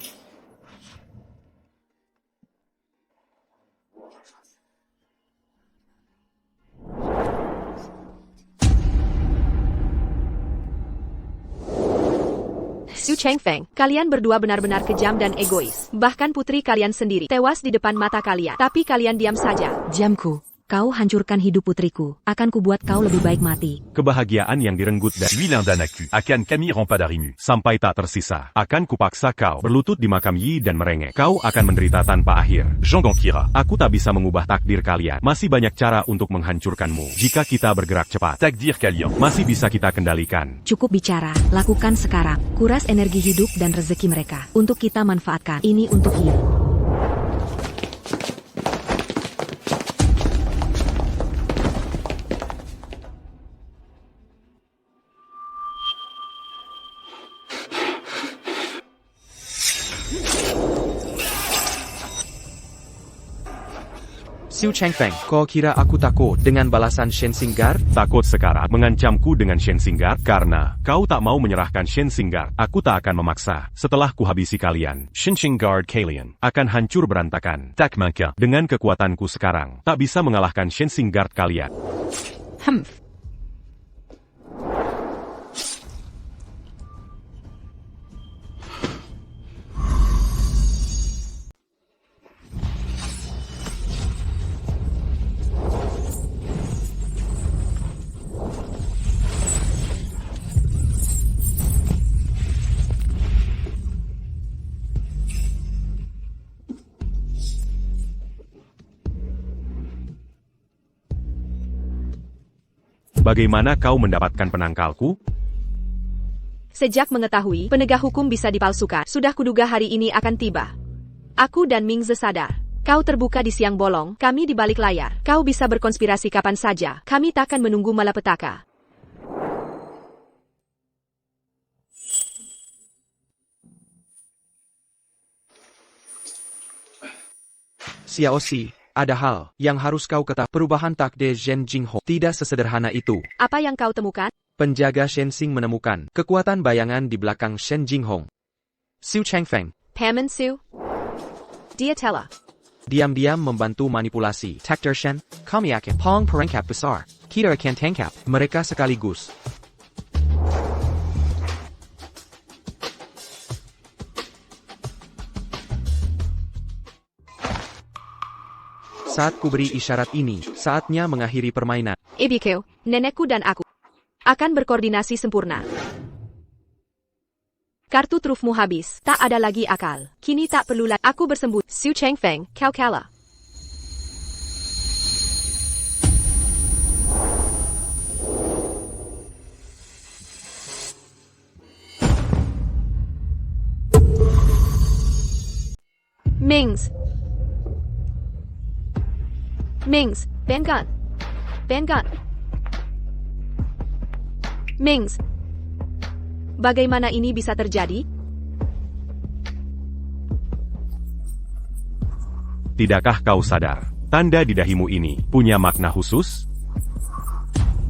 Su Chengfeng, kalian berdua benar-benar kejam dan egois. Bahkan putri kalian sendiri tewas di depan mata kalian. Tapi kalian diam saja. Diamku. Kau hancurkan hidup putriku. Akan kubuat kau lebih baik mati. Kebahagiaan yang direnggut dan Huilin d'anaku akan kami rompadarimu. sampai tak tersisa. Akan kupaksa kau berlutut di makam Yi dan merengek. Kau akan menderita tanpa akhir. Zhongong Kira. Aku tak bisa mengubah takdir kalian. Masih banyak cara untuk menghancurkanmu. Jika kita bergerak cepat, Takdir kalian masih bisa kita kendalikan. Cukup bicara, lakukan sekarang. Kuras energi hidup dan rezeki mereka. Untuk kita manfaatkan. Ini untuk Yi. Su Chengfeng, kau kira aku takut dengan balasan Shen Xinggar? Takut sekarang mengancamku dengan Shen Xinggar karena kau tak mau menyerahkan Shen Xinggar. Aku tak akan memaksa. Setelah kuhabisi kalian, Shen Xinggar kalian akan hancur berantakan. tak maka. Dengan kekuatanku sekarang, tak bisa mengalahkan Shen Xinggar kalian. Humph. Bagaimana kau mendapatkan penangkalku? Sejak mengetahui penegak hukum bisa dipalsukan, sudah kuduga hari ini akan tiba. Aku dan Mingze sadar. Kau terbuka di siang bolong, kami di balik layar. Kau bisa berkonspirasi kapan saja, kami takkan menunggu malapetaka. Xiaoxi, ada hal yang harus kau ketahui. Perubahan takdir Shen Jingho tidak sesederhana itu. Apa yang kau temukan? Penjaga Shen Xing menemukan kekuatan bayangan di belakang Shen Jinghong. Su Chengfeng Paman Su. Dia telah diam-diam membantu manipulasi takdir Shen. Kami yakin Pong perangkap besar. Kita akan tangkap mereka sekaligus. Saat ku beri isyarat ini, saatnya mengakhiri permainan. Ibikeu, nenekku dan aku akan berkoordinasi sempurna. Kartu trufmu habis, tak ada lagi akal. Kini tak perlu lagi. Aku bersembunyi. Su Chengfeng, kau kalah. Mings. Mings, Bengan. Bengan. Mings. Bagaimana ini bisa terjadi? Tidakkah kau sadar? Tanda di dahimu ini punya makna khusus?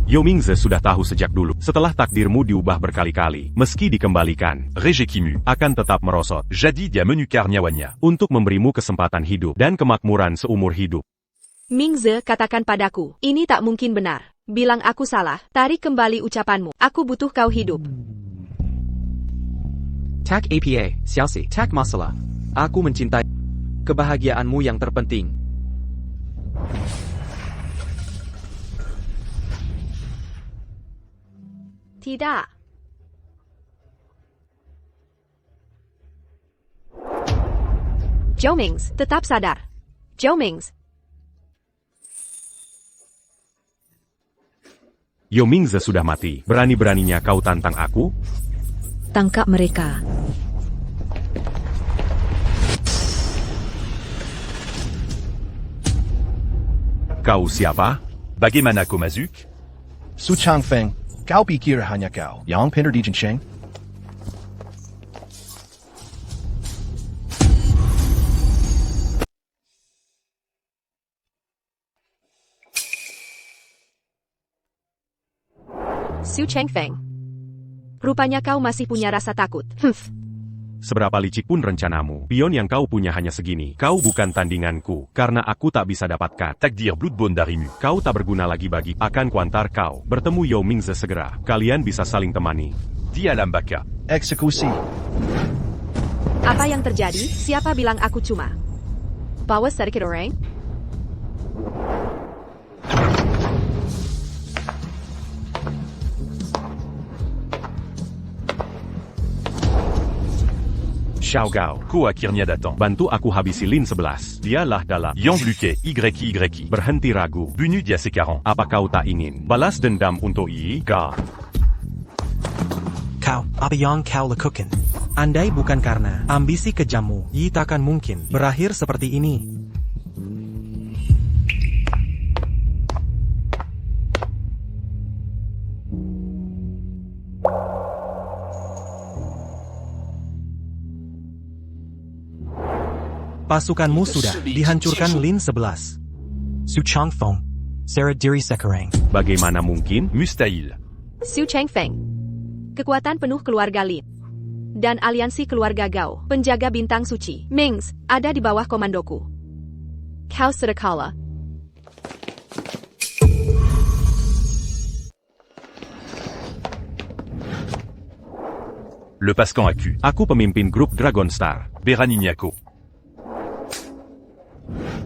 Yo Mingze sudah tahu sejak dulu. Setelah takdirmu diubah berkali-kali, meski dikembalikan, Rejekimu akan tetap merosot. Jadi dia menukar nyawanya Untuk memberimu kesempatan hidup dan kemakmuran seumur hidup. Mingze katakan padaku, ini tak mungkin benar. Bilang aku salah, tarik kembali ucapanmu. Aku butuh kau hidup. Tak APA, Xiaoxi, tak masalah. Aku mencintai kebahagiaanmu yang terpenting. Tidak. Zhou Mings, tetap sadar. Zhou Mings. Yao Mingze sudah mati. Berani-beraninya kau tantang aku? Tangkap mereka. Kau siapa? Bagaimana Komazuk? Su Changfeng, kau pikir hanya kau yang pintar di Jinsheng? Su Changfeng. Rupanya kau masih punya rasa takut. Seberapa licik pun rencanamu, pion yang kau punya hanya segini. Kau bukan tandinganku, karena aku tak bisa dapatkan. Takdir Bloodbone darimu. Kau tak berguna lagi bagi. Akan kuantar kau. Bertemu Yao Mingze segera. Kalian bisa saling temani. Dia Lambaka. Eksekusi. Apa yang terjadi? Siapa bilang aku cuma bawa sedikit orang? Xiao Gao, Ko akhirnya datang. bantu aku habisi Lin 11. Dialah dalam Yang Luke, YYY. Berhenti ragu. Bunu dia sekarang. Apa kau tak ingin balas dendam untuk Yi Ga? Kau, apa yang kau lakukan? Andai bukan karena ambisi kejammu, Yi takkan mungkin berakhir seperti ini. Pasukanmu sudah dihancurkan Lin 11. Su Changfeng, Sarah Diri Sekarang. Bagaimana mungkin? Mustahil. Su Changfeng. Kekuatan penuh keluarga Lin. Dan aliansi keluarga Gao, penjaga bintang suci. Mings, ada di bawah komandoku. Kau sudah kalah. Lepaskan aku. Aku pemimpin grup Dragon Star. Beraninya kau.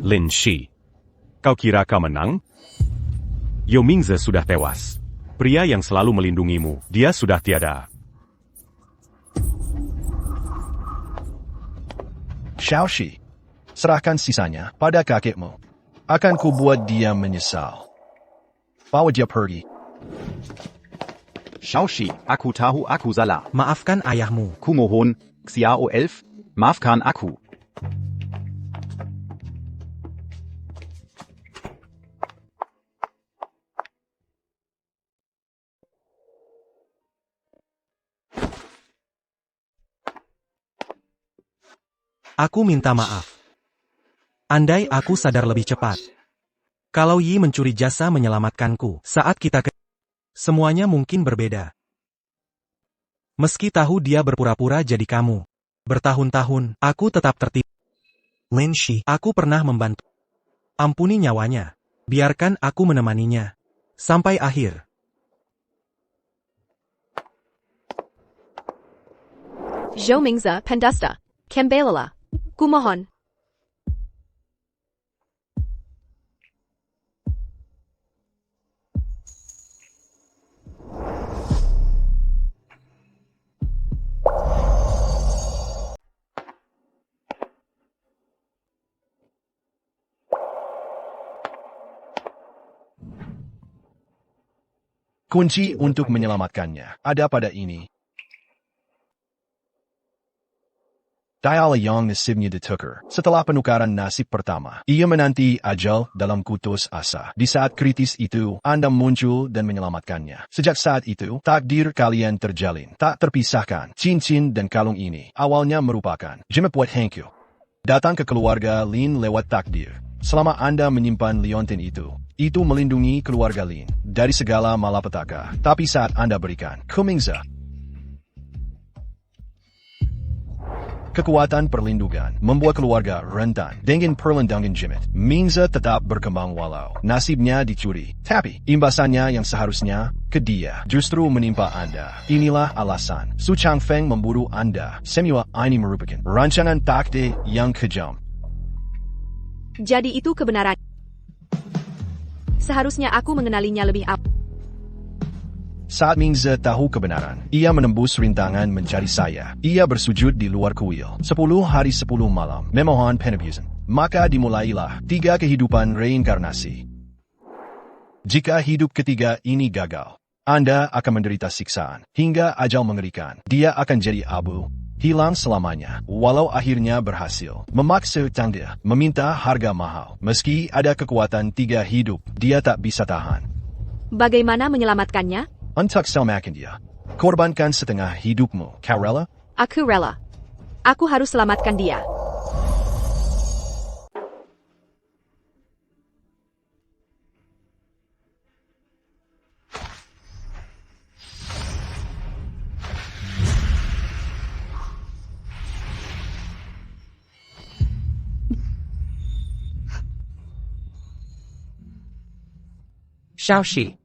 Lin Shi. Kau kira kau menang? Yao Mingze sudah tewas. Pria yang selalu melindungimu, dia sudah tiada. Xiaoxi, serahkan sisanya pada kakekmu. Akan kubuat dia menyesal. Bawa dia pergi. Xiaoxi, aku tahu aku salah. Maafkan ayahmu. Kumohon, Xiao 11, maafkan aku. Aku minta maaf. Andai aku sadar lebih cepat. Kalau Yi mencuri jasa menyelamatkanku saat kita semuanya mungkin berbeda. Meski tahu dia berpura-pura jadi kamu. Bertahun-tahun, aku tetap tertib. Lin Shi, aku pernah membantu. Ampuni nyawanya. Biarkan aku menemaninya. Sampai akhir. Zhou Mingze, Pendasta. Kembalilah. Kumohon. Kunci untuk menyelamatkannya ada pada ini. Diala yang nasibnya ditukar. Setelah penukaran nasib pertama, ia menanti ajal dalam kutus asa. Di saat kritis itu, Anda muncul dan menyelamatkannya. Sejak saat itu, takdir kalian terjalin. Tak terpisahkan. Cincin dan kalung ini awalnya merupakan jimat buat Hankyu. Datang ke keluarga Lin lewat takdir. Selama Anda menyimpan liontin itu melindungi keluarga Lin dari segala malapetaka. Tapi saat Anda berikan Kumingze, kekuatan perlindungan membuat keluarga rentan dengan perlindungan jimat. Mingze tetap berkembang walau nasibnya dicuri. Tapi imbasannya yang seharusnya ke dia justru menimpa Anda. Inilah alasan Su Changfeng memburu Anda. Semua ini merupakan rancangan takdir yang kejam. Jadi itu kebenaran. Seharusnya aku mengenalinya lebih awal. Saat Mingzi tahu kebenaran, ia menembus rintangan mencari saya. Ia bersujud di luar kuil. 10 hari 10 malam, memohon penebusan. Maka dimulailah 3 kehidupan reinkarnasi. Jika hidup ketiga ini gagal, Anda akan menderita siksaan, hingga ajal mengerikan. Dia akan jadi abu, hilang selamanya, walau akhirnya berhasil. Memaksa tangdir, meminta harga mahal. Meski ada kekuatan 3 hidup, dia tak bisa tahan. Bagaimana menyelamatkannya? Untuk selamatkan dia, korbankan setengah hidupmu. Kau rela? Aku rela. Aku harus selamatkan dia. Xiaoxi.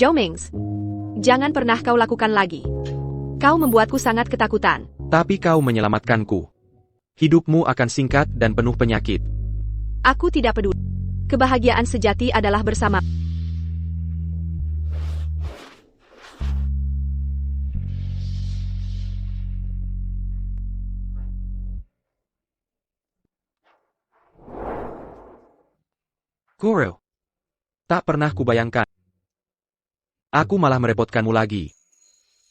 Zhou-Mings, jangan pernah kau lakukan lagi. Kau membuatku sangat ketakutan. Tapi kau menyelamatkanku. Hidupmu akan singkat dan penuh penyakit. Aku tidak peduli. Kebahagiaan sejati adalah bersama. Guru. Tak pernah kubayangkan. Aku malah merepotkanmu lagi.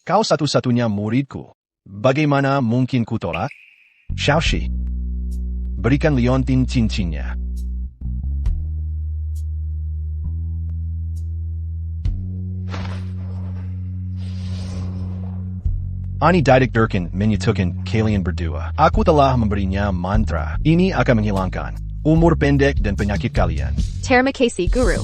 Kau satu-satunya muridku. Bagaimana mungkin ku tolak? Xiaoxi, berikan liontin cincinnya. Ani Didik Durkin menyatukan kalian berdua. Aku telah memberinya mantra. Ini akan menghilangkan umur pendek dan penyakit kalian. Terima kasih, Guru.